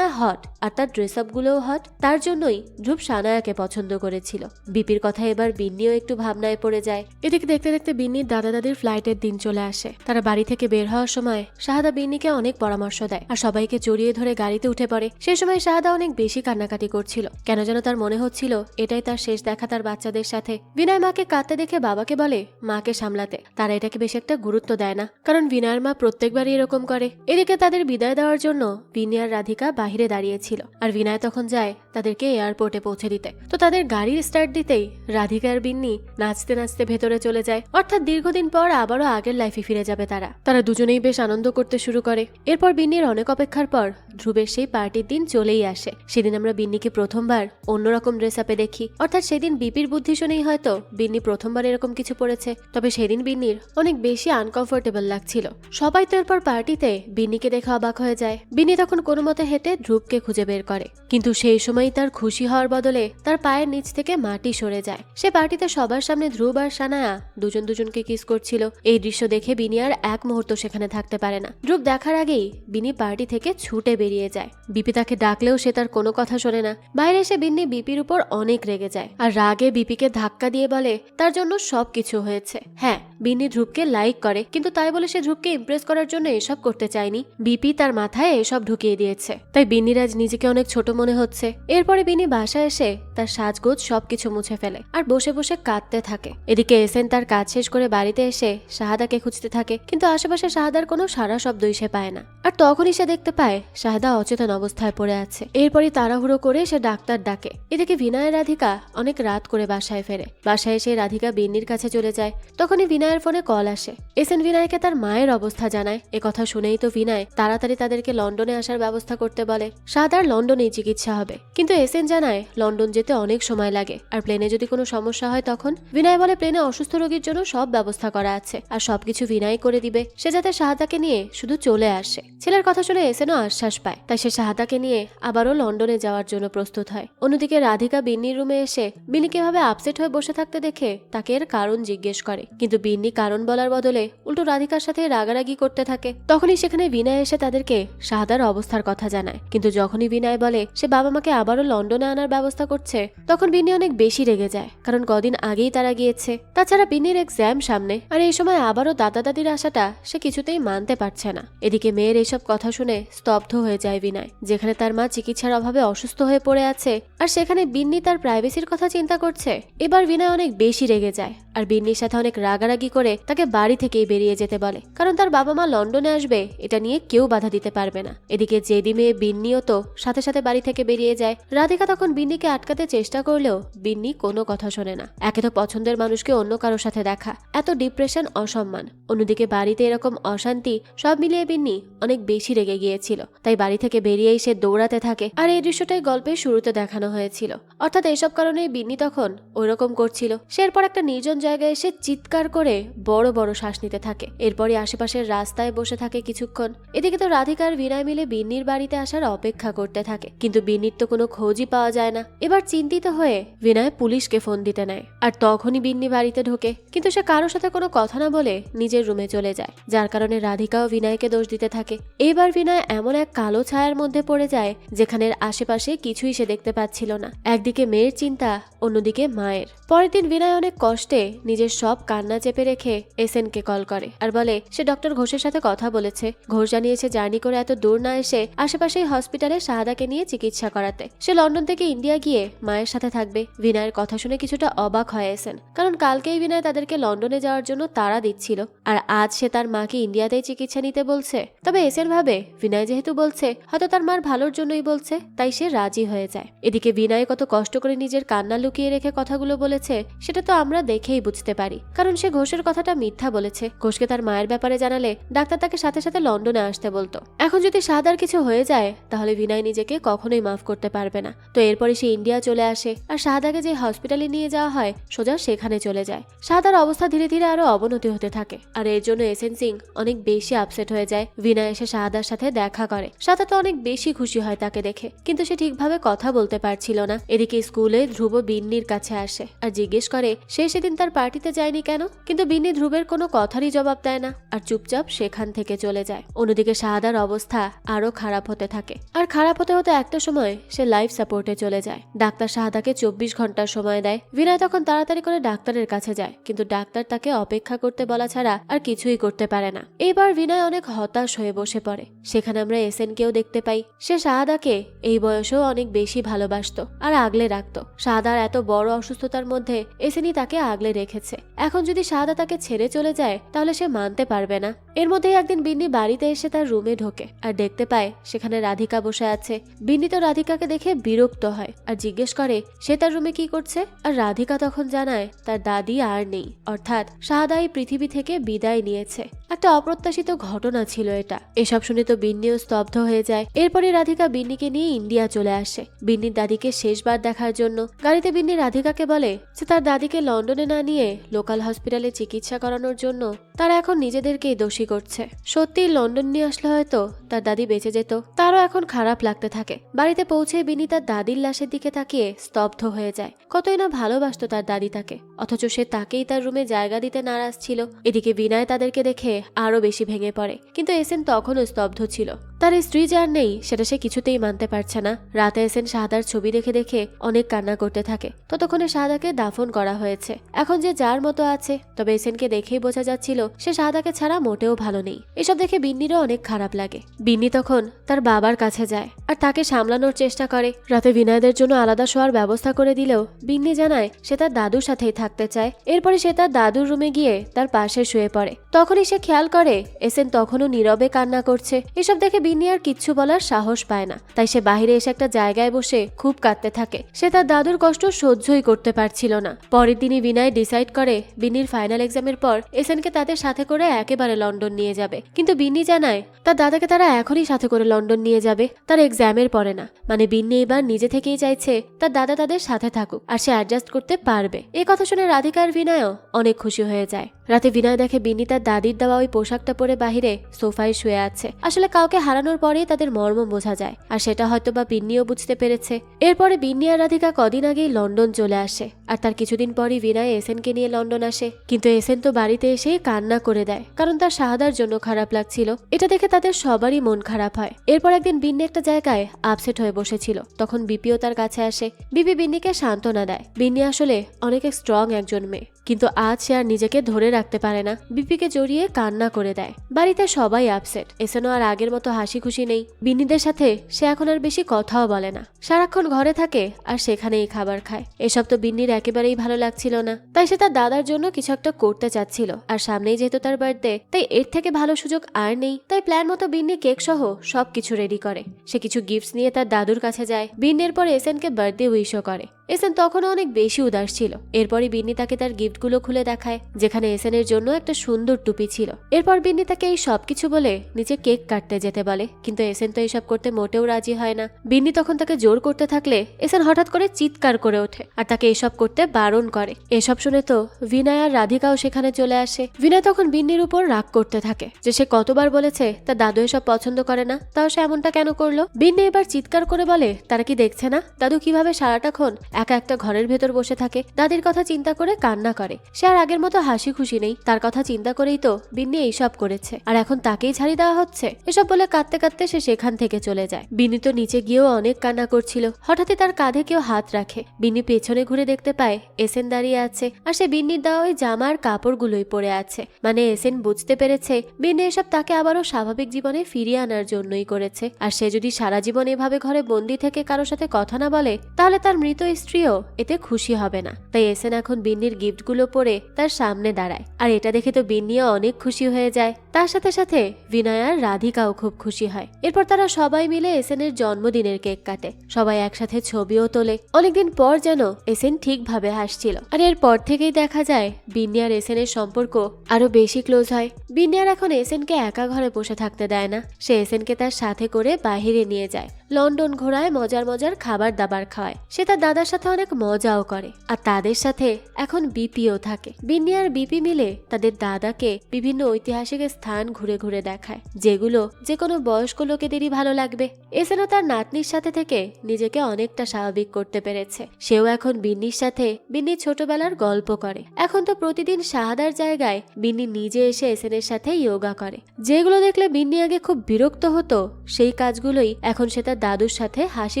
হট আর তার ড্রেস আপ গুলোও হট, তার জন্যই ধ্রুব সানায়াকে পছন্দ করেছিল। বিপির কথা এবার বিন্নিও একটু ভাবনায় পড়ে যায়। এদিকে দেখতে দেখতে বিন্নির দাদা দাদির ফ্লাইটের দিন চলে আসে। তারা বাড়ি থেকে বের হওয়ার সময় শাহাদা বিন্নিকে অনেক পরামর্শ দেয় আর সবাইকে জড়িয়ে ধরে গাড়িতে উঠে পড়ে। সেই সময় শাহাদা অনেক বেশি কান্নাকাটি করছিল, কেন যেন তার মনে হচ্ছিল এটাই তার শেষ দেখা তার বাচ্চাদের সাথে। বিনয় মাকে কাঁদতে দেখে বাবাকে বলে মাকে সামলাতে। তারা এটাকে বেশি একটা গুরুত্ব দেয় না, কারণ বিনয়ের মা প্রত্যেকবারই এরকম করে। এদিকে তাদের বিদায় দেওয়ার জন্য বিনি আর রাধিকা বাহিরে দাঁড়িয়েছিল, আর বিনয় তখন যায় তাদেরকে এয়ারপোর্টে পৌঁছে দিতে। তো তাদের গাড়ির স্টার্ট দিতেই রাধিকা আর বিন্নি নাচতে নাচতে ভেতরে চলে যায়। অর্থাৎ দীর্ঘদিন পর আবারও আগের লাইফে ফিরে যাবে তারা দুজনেই বেশ আনন্দ করতে শুরু করে। এরপর বিন্নির অনেক অপেক্ষার পর ধ্রুবের সেই পার্টির দিন চলেই আসে। সেদিন আমরা বিন্নিকে প্রথমবার অন্যরকম ড্রেস আপে দেখি। অর্থাৎ সেদিন বিপির বুদ্ধি শুনেই হয়তো বিন্নি প্রথমবার এরকম কিছু পড়েছে। তবে সেদিন বিন্নির অনেক বেশি আনকমফোর্টেবল লাগছিল। সবাই তো এরপর পার্টিতে বিন্নিকে দেখে অবাক হয়ে যায়। বিন্নি তখন কোনো মতে হেঁটে ধ্রুবকে খুঁজে বের করে, কিন্তু সেই সময় তার খুশি হওয়ার বদলে তার পায়ের নিচ থেকে মাটি সরে যায়। সে পার্টিতে সবার সামনে ধ্রুব আর সানায়া দুজনকে কিস করছিল। এই দৃশ্য দেখে বিনি আর এক মুহূর্ত সেখানে থাকতে পারে না। ধ্রুব দেখার আগেই বিনি পার্টি থেকে ছুটে বেরিয়ে যায়। বিপি তাকে ডাকলেও সে তার কোনো কথা শোনে না। বাইরে এসে বিন্নি বিপির উপর অনেক রেগে যায় আর রাগে বিপিকে ধাক্কা দিয়ে বলে তার জন্য সবকিছু হয়েছে। হ্যাঁ, বিন্নি ধ্রুবকে লাইক করে, কিন্তু তাই বলে সে ধ্রুবকে ইমপ্রেস করার জন্য এসব করতে চায়নি। বিপি তার মাথায় এসব ঢুকিয়ে দিয়েছে, তাই বিন্নির আজ নিজেকে অনেক ছোট মনে হচ্ছে। এরপরে বিনি বাসায় এসে তার সাজগোজ সবকিছু মুছে ফেলে আর বসে বসে কাঁদতে থাকে। এদিকে এসেন তার কাজ শেষ করে বাড়িতে এসে শাহাদাকে খুঁজতে থাকে, কিন্তু আশেপাশে শাহাদার কোনো সারা শব্দই সে পায় না। আর তখনই সে দেখতে পায় শাহাদা অচেতন অবস্থায় পড়ে আছে। এরপরই তাড়াহুড়ো করে সে ডাক্তার ডাকে। এদিকে বিনয় রাধিকা অনেক রাত করে বাসায় ফেরে। বাসায় এসে রাধিকা বিন্নির কাছে চলে যায়। তখনই বিনয়ের ফোনে কল আসে। এসেন বিনয়কে তার মায়ের অবস্থা জানায়। একথা শুনেই তো বিনয় তাড়াতাড়ি তাদেরকে লন্ডনে আসার ব্যবস্থা করতে বলে। শাহাদার লন্ডনেই চিকিৎসা হবে, কিন্তু এসেন জানায় লন্ডন যেতে অনেক সময় লাগে, আর প্লেনে যদি কোনো সমস্যা হয় তখন। বিনয় বলে প্লেনে অসুস্থ রোগীর জন্য সব ব্যবস্থা করা আছে আর সবকিছু বিনয় করে দিবে। সে যাতে শাহাদাকে নিয়ে শুধু চলে আসে। ছেলের কথা শুনে এসেনও আশ্বাস পায়, তাই সে শাহাদাকে নিয়ে আবারও লন্ডনে যাওয়ার জন্য প্রস্তুত হয়। অন্যদিকে রাধিকা বিন্নির রুমে এসে বিন্নিকে এভাবে আপসেট হয়ে বসে থাকতে দেখে তাকে এর কারণ জিজ্ঞেস করে, কিন্তু বিন্নি কারণ বলার বদলে উল্টো রাধিকার সাথে রাগারাগি করতে থাকে। তখনই সেখানে বিনয় এসে তাদেরকে শাহাদার অবস্থার কথা জানায়। কিন্তু যখনই বিনয় বলে সে বাবা মাকে আবারও লন্ডনে আনার ব্যবস্থা করছে, তখন বিন্নি অনেক বেশি রেগে যায়, কারণ কদিন আগেই তারা গিয়েছে। তাছাড়া বিন্নির এক্সাম সামনে, আর এই সময় আবারও দাদা দাদির আশাটা সে কিছুতেই মানতে পারছে না। এদিকে মেয়ের এইসব কথা শুনে স্তব্ধ হয়ে যায় বিনয়, যেখানে তার মা চিকিৎসার অভাবে অসুস্থ হয়ে পড়ে আছে, আর সেখানে বিন্নি তার প্রাইভেসির কথা চিন্তা করছে। এবার বিনয় অনেক বেশি রেগে যায়, আর বিন্নির সাথে অনেক রাগারাগি করে তাকে বাড়ি থেকেই বেরিয়ে যেতে বলে, কারণ তার বাবা মা লন্ডনে আসবে এটা নিয়ে কেউ বাধা দিতে পারবে না। এদিকে জেদি মেয়ে বিন্নিও তো সাথে সাথে বাড়ি থেকে বেরিয়ে যায়। রাধিকা তখন বিন্নিকে আটকাতে চেষ্টা করলেও বিন্নি কোনো কথা শোনে না। একে তো পছন্দের মানুষকে অন্য কারোর সাথে দেখা, এত ডিপ্রেশন, অসম্মান, অন্যদিকে বাড়িতে এরকম অশান্তি, সব মিলিয়ে বিন্নি অনেক বেশি রেগে গিয়েছিল। তাই বাড়ি থেকে বেরিয়েই সে দৌড়াতে থাকে। আর এই দৃশ্যটাই গল্পের শুরুতে দেখানো হয়েছিল। অর্থাৎ এইসব কারণেই বিন্নি তখন ওইরকম করছিল। সে এরপর একটা নির্জন জায়গায় এসে চিৎকার করে বড় বড় শ্বাস নিতে থাকে। এরপরই আশেপাশের রাস্তায় বসে থাকে কিছুক্ষণ। এদিকে তো রাধিকার বিনয় মিলে বিন্নির বাড়িতে আসার অপেক্ষা করতে থাকে, কিন্তু বিন্নির তো কোনো খোঁজই পাওয়া যায় না। এবার চিন্তিত হয়ে বিনয় পুলিশকে ফোন দিতে নেয়, আর তখনই বিন্নি বাড়িতে ঢোকে। কিন্তু সে কারোর সাথে কোনো কথা না বলে নিজের রুমে চলে যায়, যার কারণে রাধিকাও বিনয়কে দোষ দিতে থাকে। এবার বিনয় এমন এক কালো ছায়ার মধ্যে পড়ে যায়, যেখানের আশেপাশে কিছুই সে দেখতে পাচ্ছিল না। একদিকে মেয়ের চিন্তা, অন্যদিকে মায়ের। পরের দিন বিনয় অনেক কষ্টে নিজের সব কান্না চেপে রেখে এসএনকে কল করে আর বলে সে ডক্টর ঘোষের সাথে কথা বলেছে। ঘোষ জানিয়েছে জার্নি করে এত দূর না এসে আশেপাশেই হসপিটালে শাহাদাকে নিয়ে চিকিৎসা করাতে। সে লন্ডন থেকে ইন্ডিয়া গিয়ে মায়ের সাথে থাকবে। বিনয়ের কথা শুনে কিছুটা অবাক হয় এসএন, কারণ কালকেই বিনয় তাদেরকে লন্ডনে যাওয়ার জন্য তাড়া দিচ্ছিল, আর আজ সে তার মাকে ইন্ডিয়াতেই চিকিৎসা নিতে বলছে। তবে এসএন ভাবে বিনয় যেহেতু বলছে হয়তো তার মার ভালোর জন্যই বলছে, তাই সে রাজি হয়ে যায়। এদিকে বিনয় কত কষ্ট করে নিজের কান্না লুকিয়ে রেখে কথাগুলো বলেছে সেটা তো আমরা দেখেই বুঝতে পারি, কারণ সে ঘোষের কথাটা মিথ্যা বলেছে। ঘোষকে তার মায়ের ব্যাপারে জানালে ডাক্তার তাকে সাথে সাথে লন্ডনে আসতে বলতো। এখন যদি শাহাদার কিছু হয়ে যায় তাহলে বিনয় নিজেকে কখনোই মাফ করতে পারবে না। তো এরপরে সে ইন্ডিয়া চলে আসে, আর শাহাদাকে যে হসপিটালে নিয়ে যাওয়া হয় সোজা সেখানে চলে যায়। শাহাদার অবস্থা ধীরে ধীরে আরো অবনতি হতে থাকে, আর এর জন্য এসএন সিং অনেক বেশি আপসেট হয়ে যায়। বিনয় এসে শাহাদার সাথে দেখা করে। শাহাদা তো অনেক বেশি খুশি হয় তাকে দেখে, কিন্তু সে ঠিকভাবে কথা বলতে পারছিল না। এদিকে স্কুলে ধ্রুব বিন্নির কাছে আসে আর জিজ্ঞেস করে সে সেদিন তার পার্টিতে যায়নি কেন, কিন্তু বিন্নি ধ্রুবের কোনো কথারই জবাব দেয় না আর চুপচাপ সেখান থেকে চলে যায়। অন্যদিকে শাহাদার অবস্থা আরো খারাপ হতে থাকে, আর খারাপ হতে হতে একটা সময় সে লাইফ সাপোর্টে চলে যায়। ডাক্তার শাহাদাকে 24 ঘন্টার সময় দেয়। বিনয় তখন তাড়াতাড়ি করে ডাক্তারের কাছে যায়, কিন্তু ডাক্তার তাকে অপেক্ষা করতে বলা ছাড়া আর কিছুই করতে পারে না। এবার বিনয় অনেক হতাশ হয়ে বসে পড়ে। সেখানে আমরা এসএনকেও দেখতে পাই। সে শাহাদাকে এই বয়সেও অনেক বেশি ভালোবাসতো আর আগলে রাখতো। শাহাদার এত বড় অসুস্থতার মধ্যে এসএনই তাকে আগলে রেখেছে। এখন যদি শাহাদা তাকে ছেড়ে চলে যায় তাহলে সে মানতে পারবে না। এর মধ্যেই একদিন বিন্নি বাড়িতে এসে তার রুমে ঢোকে আর দেখতে পায় সেখানে রাধিকা বসে আছে। বিন্নি তো রাধিকাকে দেখে বিরক্ত হয় আর জিজ্ঞেস করে সে তার রুমে কি করছে, আর রাধিকা তখন জানায় তার দাদি আর নেই, অর্থাৎ শাহাদা এই পৃথিবী থেকে বিদায় নিয়েছে। একটা অপ্রত্যাশিত ঘটনা ছিল এটা। এসব শুনে তো বিন্নিও স্তব্ধ হয়ে যায়। এরপরে রাধিকা বিন্নিকে নিয়ে ইন্ডিয়া চলে আসে বিন্নির দাদিকে শেষবার দেখার জন্য। গাড়িতে বিন্নি রাধিকাকে বলে যে তার দাদিকে লন্ডনে না নিয়ে লোকাল হসপিটালে চিকিৎসা করানোর জন্য তারা এখন নিজেদেরকেই দোষী করছে। সত্যিই লন্ডন নিয়ে আসলে হয়তো তার দাদি বেঁচে যেত। তারও এখন খারাপ লাগতে থাকে। বাড়িতে পৌঁছে বিন্নি তার দাদির লাশের দিকে তাকিয়ে স্তব্ধ হয়ে যায়। কতই না ভালোবাসতো তার দাদি তাকে, অথচ সে তাকেই তার রুমে জায়গা দিতে নারাজ ছিল। এদিকে বিনয় তাদেরকে দেখে আরো বেশি ভেঙে পড়ে, কিন্তু এসএন তখনও স্তব্ধ ছিল। তার স্ত্রী যার নেই সেটা সে কিছুতেই মানতে পারছে না। রাতে এসএন শাহাদার ছবি দেখে দেখে অনেক কান্না করতে থাকে। ততক্ষণে শাহাদাকে দাফন করা হয়েছে। এখন যে যার মতো আছে, তবে এসএনকে দেখেই বোঝা যাচ্ছিল সে শাহাদাকে ছাড়া মোটেও ভালো নেই। এসব দেখে বিন্নিরও অনেক খারাপ লাগে। বিন্নি তখন তার বাবার কাছে যায় আর তাকে সামলানোর চেষ্টা করে। রাতে বিনয়দের জন্য আলাদা শোয়ার ব্যবস্থা করে দিলেও বিন্নি জানায় সে তার দাদুর সাথেই থাকতে চায়। এরপরে সে তার দাদুর রুমে গিয়ে তার পাশে শুয়ে পড়ে। তখনই সে খেয়াল করে এসএন তখনও নীরবে কান্না করছে। এসব দেখে বিন্নি আর কিচ্ছু বলার সাহস পায় না, তাই সে বাইরে এসে একটা জায়গায় বসে খুব কাঁদতে থাকে। সে তার দাদুর কষ্ট সহ্যই করতে পারছিল না। পরের দিনই বিনয় ডিসাইড করে বিন্নির ফাইনাল এক্সামের পর এসএনকে তাদের সাথে করে একেবারে লন্ডন নিয়ে যাবে, কিন্তু বিন্নি জানায় তার দাদাকে তারা এখনই সাথে করে লন্ডন নিয়ে যাবে, তার এক্সামের পরে না। মানে বিন্নি এবার নিজে থেকেই চাইছে তার দাদা তাদের সাথে থাকুক, আর সে অ্যাডজাস্ট করতে পারবে। এই কথা শুনে রাধিকা আর বিনয়ও অনেক খুশি হয়ে যায়। রাতে বিনয় দেখে বিন্নি তার দাদির দেওয়া ওই পোশাকটা পরে বাহিরে সোফায় শুয়ে আছে। আসলে কাউকে হারানোর পরেই তাদের মর্ম বোঝা যায়, আর সেটা হয়তো বা বিন্নিও বুঝতে পেরেছে। এরপরে বিন্নি আর রাধিকা কদিন আগেই লন্ডন চলে আসে, আর তার কিছুদিন পরই বিনয় এসএনকে নিয়ে লন্ডন আসে। কিন্তু এসএন তো বাড়িতে এসেই কান্না করে দেয়, কারণ তার শাহাদার জন্য খারাপ লাগছিল। এটা দেখে তাদের সবারই মন খারাপ হয়। এরপর একদিন বিন্নি একটা জায়গায় আপসেট হয়ে বসেছিল, তখন বিপিও তার কাছে আসে। বিপি বিন্নিকে সান্ত্বনা দেয়। বিন্নি আসলে অনেক স্ট্রং একজন মেয়ে, কিন্তু আজ সে আর নিজেকে ধরে রাখতে পারে না, বিপিকে জড়িয়ে কান্না করে দেয়। বাড়িতে সবাই আপসেট। এসএনও আর আগের মতো হাসি খুশি নেই। বিন্নিদের সাথে সে এখন আর বেশি কথাও বলে না, সারাক্ষণ ঘরে থাকে আর সেখানেই খাবার খায়। এসব তো বিন্নির একেবারেই ভালো লাগছিল না। তাই সে তার দাদার জন্য কিছু একটা করতে চাচ্ছিল, আর সামনেই যেহেতু তার বার্থডে, তাই এর থেকে ভালো সুযোগ আর নেই। তাই প্ল্যান মতো বিন্নি কেক সহ সবকিছু রেডি করে। সে কিছু গিফটস নিয়ে তার দাদুর কাছে যায়। বিন্নির পর এসএনকে বার্থডে উইশও করে। এসএন তখনও অনেক বেশি উদাস ছিল। এরপরই বিন্নি তাকে তার গিফটগুলো খুলে দেখায়, যেখানে এসএনের জন্য একটা সুন্দর টুপি ছিল। এরপর বিন্নি তাকে এই সবকিছু বলে নিচে কেক কাটতে যেতে বলে, কিন্তু এসএন তো এইসব করতে মোটেও রাজি হয় না। বিন্নি তখন তাকে জোর করতে থাকলে এসএন হঠাৎ করে চিৎকার করে ওঠে আর তাকে এসব করতে বারণ করে। এসব শুনে তো বিনয় আর রাধিকাও সেখানে চলে আসে। বিনয় তখন বিন্নির উপর রাগ করতে থাকে যে সে কতবার বলেছে তার দাদু এসব পছন্দ করে না, তাও সে এমনটা কেন করলো। বিন্নি এবার চিৎকার করে বলে তারা কি দেখছে না দাদু কিভাবে সারাটাক্ষণ একা একটা ঘরের ভেতর বসে থাকে, দাদির কথা চিন্তা করে কান্না করে। সে আর আগের মতো হাসি খুশি নেই, তার কথা চিন্তা করেই তো বিন্নি এইসব করেছে, আর এখন তাকেই ছাড়ি দেওয়া হচ্ছে। এসব বলে কাঁদতে কাঁদতে সে সেখান থেকে চলে যায়। বিন্নি তো নিচে গিয়েও অনেক কান্না করছিল। হঠাৎই তার কাঁধে কেউ হাত রাখে। বিন্নি পেছনে ঘুরে দেখতে পায় এসএন দাঁড়িয়ে আছে, আর সে বিন্নির দেওয়া ওই জামার কাপড়গুলোই পরে আছে। মানে এসএন বুঝতে পেরেছে বিন্নি এসব তাকে আবারও স্বাভাবিক জীবনে ফিরিয়ে আনার জন্যই করেছে। আর সে যদি সারা জীবন এভাবে ঘরে বন্দি থেকে কারোর সাথে কথা না বলে, তাহলে তার মৃত স্ত্রীও এতে খুশি হবে না। তাই এসএন এখন বিন্নির গিফটগুলো পরে তার সামনে দাঁড়ায়, আর এটা দেখে তো বিন্নিও অনেক খুশি হয়ে যায়। তার সাথে সাথে বিনয় আর রাধিকাও খুব খুশি হয়। এরপর তারা সবাই মিলে এসএনের জন্মদিনের কেক কাটে, সবাই একসাথে ছবিও তোলে। অনেকদিন পর যেন এসএন ঠিকভাবে হাসছিল। আর এরপর থেকেই দেখা যায় বিন্নি আর এসএনের সম্পর্ক আরো বেশি ক্লোজ হয়। বিন্নি আর এখন এসএনকে একা ঘরে বসে থাকতে দেয় না, সে এসএনকে তার সাথে করে বাহিরে নিয়ে যায়। লন্ডন ঘোরায়, মজার মজার খাবার দাবার খাওয়ায়। সে তার দাদার সাথে অনেক মজাও করে, আর তাদের সাথে এখন বিপিও থাকে। বিন্নি আর বিপি মিলে তাদের দাদাকে বিভিন্ন ঐতিহাসিক স্থান ঘুরে ঘুরে দেখায়, যেগুলো যে কোনো বয়স্ক লোকেদেরই ভালো লাগবে। এছাড়াও তার নাতনির সাথে থেকে নিজেকে অনেকটা স্বাভাবিক করতে পেরেছে। সেও এখন বিন্নির সাথে বিন্নির ছোটবেলার গল্প করে। এখন তো প্রতিদিন শাহাদার জায়গায় বিন্নি নিজে এসে এসএনের সাথে যোগা করে। যেগুলো দেখলে বিন্নি আগে খুব বিরক্ত হতো, সেই কাজগুলোই এখন সে তার দাদুর সাথে হাসি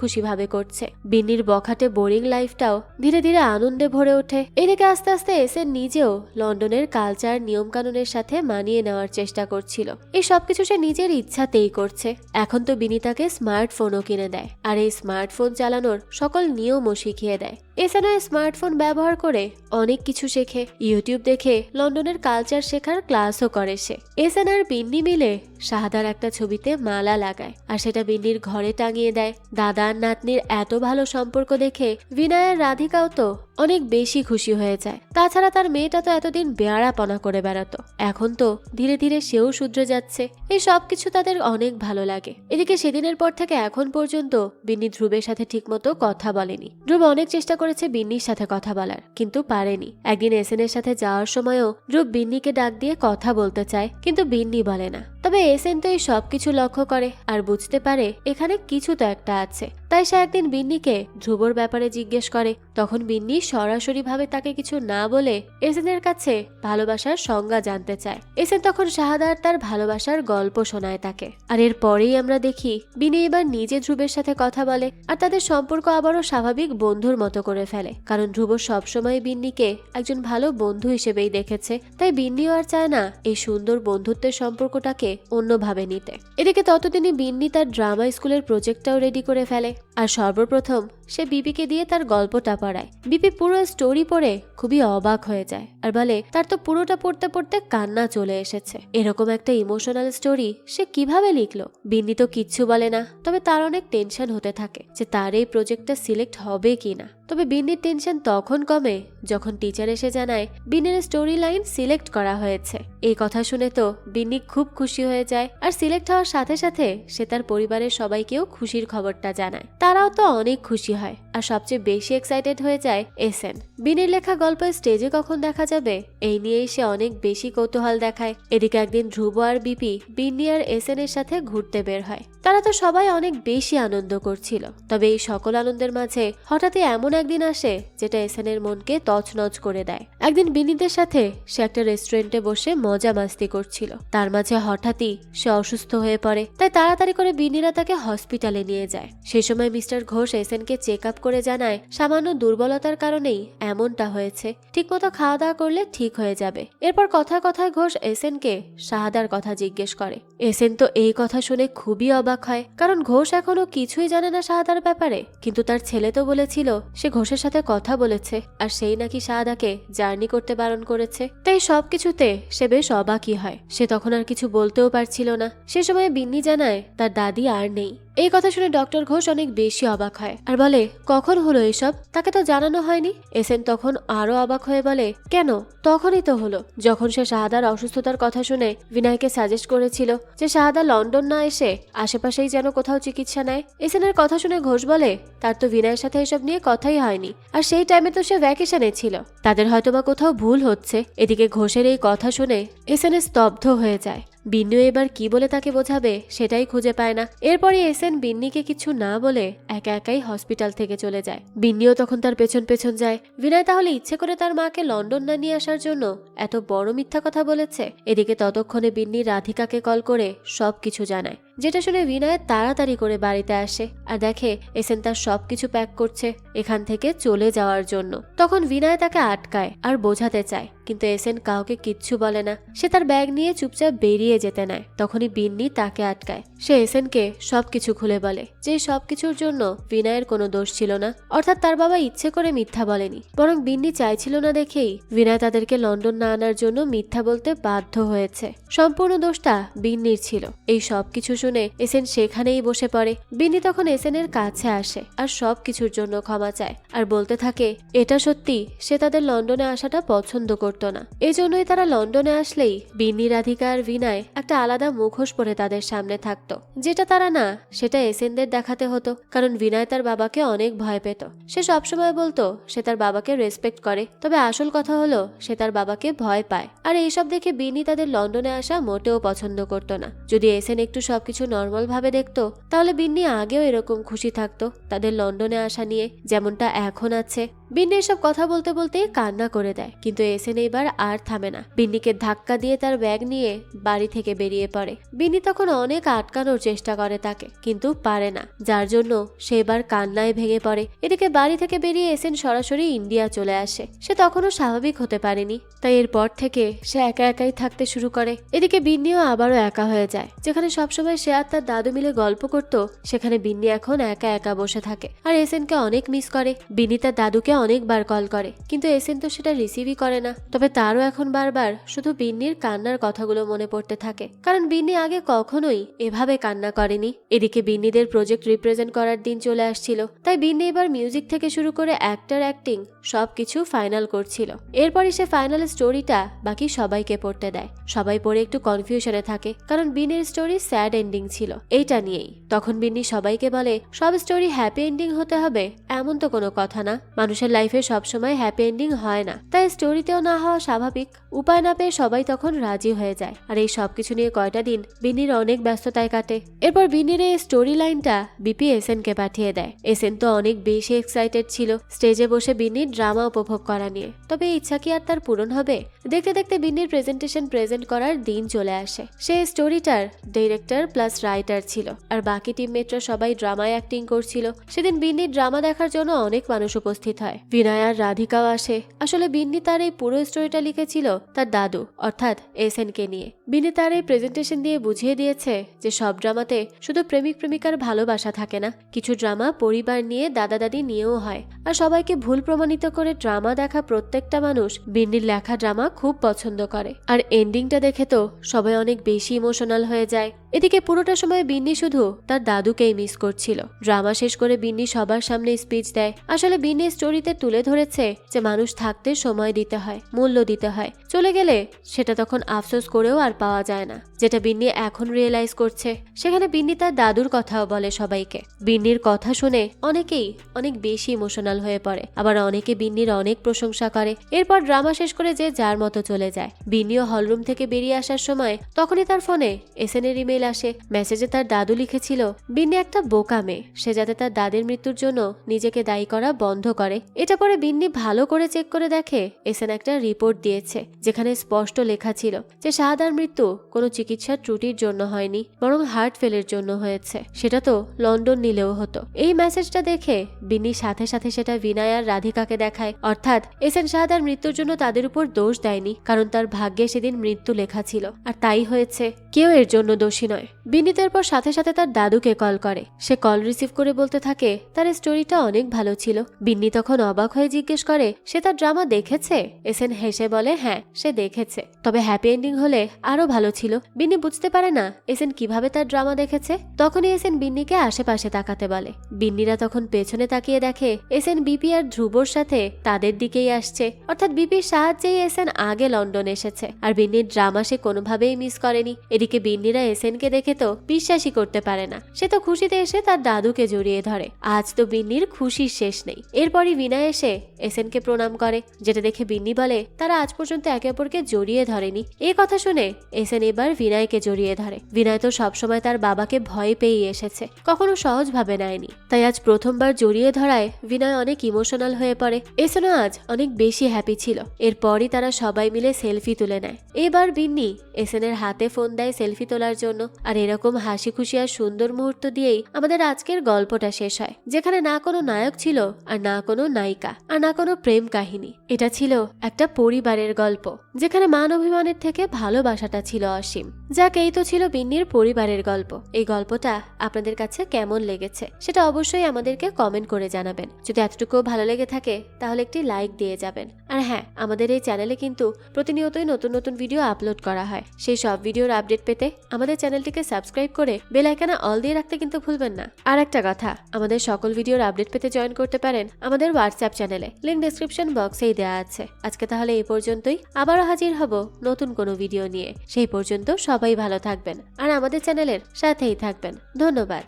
খুশি ভাবে করছে। বিন্নির বখাটে বোরিং লাইফটাও ধীরে ধীরে আনন্দে ভরে ওঠে। এদিকে আস্তে আস্তে এসএন নিজেও লন্ডনের কালচার নিয়ম কানুনের সাথে মানিয়ে নেওয়ার চেষ্টা করছিল। এই সবকিছু সে নিজের ইচ্ছাতেই করছে। এখন তো বিনি তাকে স্মার্টফোনও কিনে দেয়, আর এই স্মার্টফোন চালানোর সকল নিয়মও শিখিয়ে দেয়। এছাড়া স্মার্টফোন ব্যবহার করে অনেক কিছু শেখে। ইউটিউব দেখে লন্ডনের কালচার শেখার ক্লাসও করে সে। এছাড়া আর বিন্নি মিলে শাহাদার একটা ছবিতে মালা লাগায়, আর সেটা বিন্নির ঘরে টাঙিয়ে দেয়। দাদা আর নাতনির এত ভালো সম্পর্ক দেখে বিনয় আর রাধিকাও তো অনেক বেশি খুশি হয়ে যায়। তাছাড়া তার মেয়েটা তো এতদিন বেয়ারাপনা করে বেড়াতো, এখন তো ধীরে ধীরে সেও শুধরে যাচ্ছে। এই সবকিছু তাদের অনেক ভালো লাগে। এদিকে সেদিনের পর থেকে এখন পর্যন্ত বিন্নি ধ্রুবের সাথে ঠিকমতো কথা বলেনি। ধ্রুব অনেক চেষ্টা করেছে বিন্নির সাথে কথা বলার, কিন্তু পারেনি। একদিন এসএনের সাথে যাওয়ার সময়ও ধ্রুব বিন্নিকে ডাক দিয়ে কথা বলতে চায়, কিন্তু বিন্নি বলে না। তবে এসএন তো এই সবকিছু লক্ষ্য করে আর বুঝতে পারে এখানে কিছু তো একটা আছে। তাই সে একদিন বিন্নিকে ধ্রুবর ব্যাপারে জিজ্ঞেস করে। তখন বিন্নি সরাসরি ভাবে তাকে কিছু না বলে এসএনের কাছে ভালোবাসার সংজ্ঞা জানতে চায়। এসএন তখন শাহাদার তার ভালোবাসার গল্প শোনায় তাকে। আর এর পরেই আমরা দেখি বিনি এবার নিজে ধ্রুবের সাথে কথা বলে, আর তাদের সম্পর্ক আবারও স্বাভাবিক বন্ধুর মতো করে ফেলে। কারণ ধ্রুব সবসময় বিন্নিকে একজন ভালো বন্ধু হিসেবেই দেখেছে, তাই বিন্নিও আর চায় না এই সুন্দর বন্ধুত্বের সম্পর্কটাকে অন্যভাবে নিতে। এদিকে ততদিনই বিন্নি তার ড্রামা স্কুলের প্রজেক্টটাও রেডি করে ফেলে, আর সর্বপ্রথম সে বিপিকে দিয়ে তার গল্পটা পড়ায়। বিপি পুরো স্টোরি পড়ে খুবই অবাক হয়ে যায়, আর বলে তার তো পুরোটা পড়তে পড়তে কান্না চলে এসেছে। এরকম একটা ইমোশনাল স্টোরি সে কিভাবে লিখলো। বিন্নি তো কিচ্ছু বলে না, তবে তার অনেক টেনশন হতে থাকে যে তার এই প্রজেক্টটা সিলেক্ট হবে কিনা। তবে বিন্নির টেনশন তখন কমে যখন টিচার এসে জানায় বিন্নির স্টোরি লাইন সিলেক্ট করা হয়েছে। এই কথা শুনে তো বিন্নি খুব খুশি হয়ে যায়, আর সিলেক্ট হওয়ার সাথে সাথে সে তার পরিবারের সবাইকেও খুশির খবরটা জানায়। তারাও তো অনেক খুশি হয়, আর সবচেয়ে বেশি এক্সাইটেড হয়ে যায় এসএন। বিন্নির লেখা গল্প স্টেজে কখন দেখা যাবে এই নিয়েই সে অনেক বেশি কৌতূহল দেখায়। এদিকে একদিন ধ্রুব আর বিপি বিন্নি আর এসএন এর সাথে ঘুরতে বের হয়। তারা তো সবাই অনেক বেশি আনন্দ করছিল, তবে এই সকল আনন্দের মাঝে হঠাৎই এমন একদিন আসে যেটা এসএন এর মনকে তছনছ করে দেয়। একদিন বিন্নিদের সাথে সে একটা রেস্টুরেন্টে বসে মজা মাস্তি করছিল, তার মাঝে হঠাৎই সে অসুস্থ হয়ে পড়ে। তাই তাড়াতাড়ি করে বিন্নিরা তাকে হসপিটালে নিয়ে যায়। সেই সময় মিস্টার ঘোষ এসএনকে চেক আপ করে জানায় সামান্য দুর্বলতার কারণেই এমনটা হয়েছে, ঠিকমতো খাওয়া দাওয়া করলে ঠিক হয়ে যাবে। এরপর কথায় কথায় ঘোষ এসএনকে শাহাদার কথা জিজ্ঞেস করে। এসএন তো এই কথা শুনে খুবই অবাক হয়, কারণ ঘোষ এখনো কিছুই জানে না শাহাদার ব্যাপারে। কিন্তু তার ছেলে তো বলেছিল সে ঘোষের সাথে কথা বলেছে, আর সেই নাকি শাহাদাকে জার্নি করতে বারণ করেছে। তাই সবকিছুতে সে বেশ অবাকই হয়। সে তখন আর কিছু বলতেও পারছিল না। সে সময় বিন্নি জানায় তার দাদি আর নেই। এই কথা শুনে ডক্টর ঘোষ অনেক বেশি অবাক হয় আর বলে, কখন হলো এসব? তাকে তো জানানো হয়নি। এসএন তখন আরো অবাক হয়ে বলে, কেন? তখনই তো হলো যখন সে শাহাদার অসুস্থতার কথা শুনে বিনয়কে সাজেস্ট করেছিল যে শাহাদা লন্ডন না এসে আশেপাশেই যেন কোথাও চিকিৎসা নেয়। এসএনের কথা শুনে ঘোষ বলে, তার তো বিনয়ের সাথে এসব নিয়ে কথাই হয়নি, আর সেই টাইমে তো সে ভ্যাকেশনে ছিল, তাদের হয়তোবা কোথাও ভুল হচ্ছে। এদিকে ঘোষের এই কথা শুনে এসএন স্তব্ধ হয়ে যায়। বিন্নু এবার কি বলে তাকে বোঝাবে সেটাই খুঁজে পায় না। এরপরই এসএন বিন্নিকে কিছু না বলে একা একাই হসপিটাল থেকে চলে যায়। বিন্নিও তখন তার পেছন পেছন যায়। বিনয় তাহলে ইচ্ছে করে তার মাকে লন্ডন না নিয়ে আসার জন্য এত বড় মিথ্যা কথা বলেছে। এদিকে ততক্ষণে বিন্নি রাধিকাকে কল করে সবকিছু জানায়, যেটা শুনে বিনয় তাড়াতাড়ি করে বাড়িতে আসে আর দেখে এসএন তার সবকিছু প্যাক করছে এখান থেকে চলে যাওয়ার জন্য। তখন বিনয় তাকে আটকায় আর বোঝাতে চায়, কিন্তু এসএন কাউকে কিচ্ছু বলে না। সে তার ব্যাগ নিয়ে চুপচাপ বেরিয়ে যেতে নেয়। তখনই বিন্নি তাকে আটকায়। সে এসএনকে সবকিছু খুলে বলে যে সবকিছুর জন্য বিনয়ের কোনো দোষ ছিল না, অর্থাৎ তার বাবা ইচ্ছে করে মিথ্যা বলেনি, বরং বিন্নি চাইছিল না দেখেই বিনয় তাদেরকে লন্ডন না আনার জন্য মিথ্যা বলতে বাধ্য হয়েছে। সম্পূর্ণ দোষটা বিন্নির ছিল। এই সবকিছু শুনে এসএন সেখানেই বসে পড়ে। বিন্নি তখন এসএনের কাছে আসে আর সবকিছুর জন্য ক্ষমা চায় আর বলতে থাকে এটা সত্যি সে তাদের লন্ডনে আসাটা পছন্দ করত না, এজন্যই তারা লন্ডনে আসলেই বিন্নি, রাধিকা আর বিনয় একটা আলাদা মুখোশ পরে তাদের সামনে থাকতো, যেটা তারা না সেটা এসএনদের দেখাতে হতো। কারণ বিনয় তার বাবাকে অনেক ভয় পেত। সে সবসময় বলতো সে তার বাবাকে রেসপেক্ট করে, তবে আসল কথা হলো সে তার বাবাকে ভয় পায়। আর এইসব দেখে বিন্নি তাদের লন্ডনে আসা মোটেও পছন্দ করতো না। যদি এসএন একটু সবকিছু নর্মাল ভাবে দেখতো তাহলে বিন্নি আগেও এরকম খুশি থাকতো তাদের লন্ডনে আসা নিয়ে, যেমনটা এখন আছে। বিন্নি এসব কথা বলতে বলতে কান্না করে দেয়, কিন্তু এসএন এইবার আর থামে না। বিন্নিকে ধাক্কা দিয়ে তার ব্যাগ নিয়ে বাড়ি থেকে বেরিয়ে পড়ে। বিন্নি তখন অনেক আটকানোর চেষ্টা করে তাকে, কিন্তু পারে না, যার জন্য সে এবার কান্নায় ভেঙে পড়ে। এদিকে বাড়ি থেকে বেরিয়ে এসএন সরাসরি ইন্ডিয়া চলে আসে। সে তখনও স্বাভাবিক হতে পারেনি, তাই এরপর থেকে সে একা একাই থাকতে শুরু করে। এদিকে বিন্নিও আবারও একা হয়ে যায়। যেখানে সবসময় সে আর তার দাদু মিলে গল্প করত, সেখানে বিন্নি এখন একা একা বসে থাকে আর এসএনকে অনেক মিস করে। বিন্নি তার দাদুকে অনেকবার কল করে, কিন্তু এসএন তো সেটা রিসিভই করে না। তবে তারও এখন বারবার শুধু বিন্নির কান্নার কথাগুলো মনে পড়তে থাকে, কারণ বিন্নি আগে কখনোই এভাবে কান্না করেনি। এদিকে বিন্নিদের প্রজেক্ট রিপ্রেজেন্ট করার দিন চলে আসছিল, তাই বিন্নি এবার মিউজিক থেকে শুরু করে অ্যাক্টর, অ্যাক্টিং সবকিছু ফাইনাল করছিল। এরপরই সে ফাইনাল স্টোরিটা বাকি সবাইকে পড়তে দেয়। সবাই পড়ে একটু কনফিউশনে থাকে, কারণ বিন্নির স্টোরি স্যাড এন্ডিং ছিল এইটা নিয়েই। তখন বিন্নি সবাইকে বলে সব স্টোরি হ্যাপি এন্ডিং হতে হবে এমন তো কোনো কথা না, মানুষের লাইফে সবসময় হ্যাপি এন্ডিং হয় না, তাই স্টোরিতেও না হওয়া স্বাভাবিক। উপায় না পেয়ে সবাই তখন রাজি হয়ে যায়। আর এই সবকিছু নিয়ে কয়টা দিন বিন্নির অনেক ব্যস্ততায় কাটে। এরপর বিন্নির এই স্টোরি লাইনটা বিপি এসএনকে পাঠিয়ে দেয়। এসএন তো অনেক বেশি এক্সাইটেড ছিল স্টেজে বসে বিন্নির ড্রামা উপভোগ করা নিয়ে। তবে এই ইচ্ছা কি আর তার পূরণ হবে? দেখতে দেখতে বিন্নির প্রেজেন্টেশন প্রেজেন্ট করার দিন চলে আসে। সে স্টোরিটার ডিরেক্টর প্লাস রাইটার ছিল, আর বাকি টিমমেটরা সবাই ড্রামায় অ্যাক্টিং করছিল। সেদিন বিন্নির ড্রামা দেখার জন্য অনেক মানুষ উপস্থিত হয়। বিনয় আর রাধিকাও আসে। আসলে বিন্নি তার এই পুরো স্টোরিটা লিখেছিল তার দাদু অর্থাৎ এসএনকে নিয়ে। বিনি তার এই প্রেজেন্টেশন দিয়ে বুঝিয়ে দিয়েছে যে সব ড্রামাতে শুধু প্রেমিক প্রেমিকার ভালোবাসা থাকে না, কিছু ড্রামা পরিবার নিয়ে দাদা দাদি নিয়েও হয়। আর সবাইকে ভুল প্রমাণিত করে ড্রামা দেখা প্রত্যেকটা মানুষ বিন্নির লেখা ড্রামা খুব পছন্দ করে। আর এন্ডিংটা দেখে তো সবাই অনেক বেশি ইমোশনাল হয়ে যায়। এদিকে পুরোটা সময় বিন্নি শুধু তার দাদুকেই মিস করছিল। ড্রামা শেষ করে বিন্নি সবার সামনে স্পিচ দেয়। আসলে বিন্নি স্টোরিতে তুলে ধরেছে যে মানুষ থাকতে সময় দিতে হয়, মূল্য দিতে হয়, চলে গেলে সেটা তখন আফসোস করেও আর পাওয়া যায় না, যেটা বিন্নি এখন রিয়েলাইজ করছে। সেখানে বিন্নি তার দাদুর কথাও বলে সবাইকে। বিন্নির কথা শুনে অনেকেই অনেক বেশি ইমোশনাল হয়ে পড়ে, আবার অনেকে বিন্নির অনেক প্রশংসা করে। এরপর ড্রামা শেষ করে যে যার মতো চলে যায়। বিন্নিও হলরুম থেকে বেরিয়ে আসার সময় তখনই তার ফোনে এসএনের ইমেল আসে। মেসেজে তার দাদু লিখেছিল, বিন্নি একটা বোকা মেয়ে, সে যাতে তার দাদির মৃত্যুর জন্য নিজেকে দায়ী করা বন্ধ করে। এটা পরে বিন্নি ভালো করে চেক করে দেখে এসএন একটা রিপোর্ট দিয়েছে, যেখানে স্পষ্ট লেখা ছিল যে শাহাদার মৃত্যু কোনো চিকিৎসার ত্রুটির জন্য হয়নি, বরং হার্ট ফেলের জন্য হয়েছে। সেটা তো লন্ডন নিলেও হতো। এই মেসেজটা দেখে বিন্নি সাথে সাথে সেটা বিনয় আর রাধিকাকে দেখায়। অর্থাৎ এসএন শাহাদার মৃত্যুর জন্য তাদের উপর দোষ দেয়নি, কারণ তার ভাগ্যে সেদিন মৃত্যু লেখা ছিল, আর তাই হয়েছে, কেউ এর জন্য দোষী নয়। বিন্নি তারপর সাথে সাথে তার দাদুকে কল করে। সে কল রিসিভ করে বলতে থাকে তার স্টোরিটা অনেক ভালো ছিল। বিন্নি তখন অবাক হয়ে জিজ্ঞেস করে সে তার ড্রামা দেখেছে। এসএন হেসে বলে হ্যাঁ, সে দেখেছে, তবে হ্যাপি এন্ডিং হলে আরো ভালো ছিল। বিন্নি বুঝতে পারে না এসএন কিভাবে তার ড্রামা দেখেছে। তখনই এসএন বিন্নিকে আশেপাশে তাকাতে বলে। বিন্নিরা তখন পেছনে তাকিয়ে দেখে এসএন বিপি আর ধ্রুবর সাথে তাদের দিকেই আসছে। অর্থাৎ বিপির সাহায্যেই এসএন আগে লন্ডন এসেছে, আর বিন্নির ড্রামা সে কোনোভাবেই মিস করেনি। এদিকে বিন্নিরা এসএনকে দেখে তো বিশ্বাসই করতে পারে না। সে তো খুশিতে এসে তার দাদুকে জড়িয়ে ধরে। আজ তো বিন্নির খুশির শেষ নেই। এরপরই বিনয় এসে এসএনকে প্রণাম করে, যেটা দেখে বিন্নি বলে তারা আজ পর্যন্ত একে অপরকে জড়িয়ে ধরেনি। এই কথা শুনে এসএন এবার বিনয়কে জড়িয়ে ধরে। বিনয় তো সবসময় তার বাবাকে ভয় পেয়ে এসেছে, কখনো সহজভাবে নেয়নি, তাই আজ প্রথমবার জড়িয়ে ধরায় বিনয় অনেক ইমোশনাল হয়ে পড়ে। এসএনও আজ অনেক বেশি হ্যাপি ছিল। এরপরই তারা সবাই মিলে সেলফি তুলে নেয়। এবার বিন্নি এসএনের হাতে ফোন দেয় সেলফি তোলার জন্য। আর এরকম হাসি খুশি আর সুন্দর মুহূর্ত দিয়েই আমাদের আজকের গল্পটা শেষ হয়, যেখানে না কোনো নায়ক ছিল, আর না কোনো নায়িকা, আর না কোনো প্রেম কাহিনী। এটা ছিল একটা পরিবারের গল্প, যেখানে মান অভিমানের থেকে ভালোবাসাটা ছিল অসীম। যাক, এই তো ছিল বিন্নির পরিবারের গল্প। এই গল্পটা আপনাদের কাছে কেমন লেগেছে সেটা অবশ্যই আমাদেরকে কমেন্ট করে জানাবেন। যদি এতটুকু ভালো লেগে থাকে তাহলে একটি লাইক দিয়ে যাবেন। আর হ্যাঁ, আমাদের এই চ্যানেলে কিন্তু প্রতিনিয়তই নতুন নতুন ভিডিও আপলোড করা হয়। সেই সব ভিডিওর আপডেট পেতে আমাদের চ্যানেলটিকে সাবস্ক্রাইব করে বেল আইকনে অল দিয়ে রাখতে কিন্তু ভুলবেন না। আর একটা কথা, আমাদের সকল ভিডিওর আপডেট পেতে জয়েন করতে পারেন আমাদের হোয়াটসঅ্যাপ চ্যানেলে, লিংক ডেসক্রিপশন বক্সেই দেওয়া আছে। আজকে তাহলে এই পর্যন্তই, আবারও হাজির হব নতুন কোনো ভিডিও নিয়ে। সেই পর্যন্ত সবাই ভালো থাকবেন আর আমাদের চ্যানেলের সাথেই থাকবেন। ধন্যবাদ।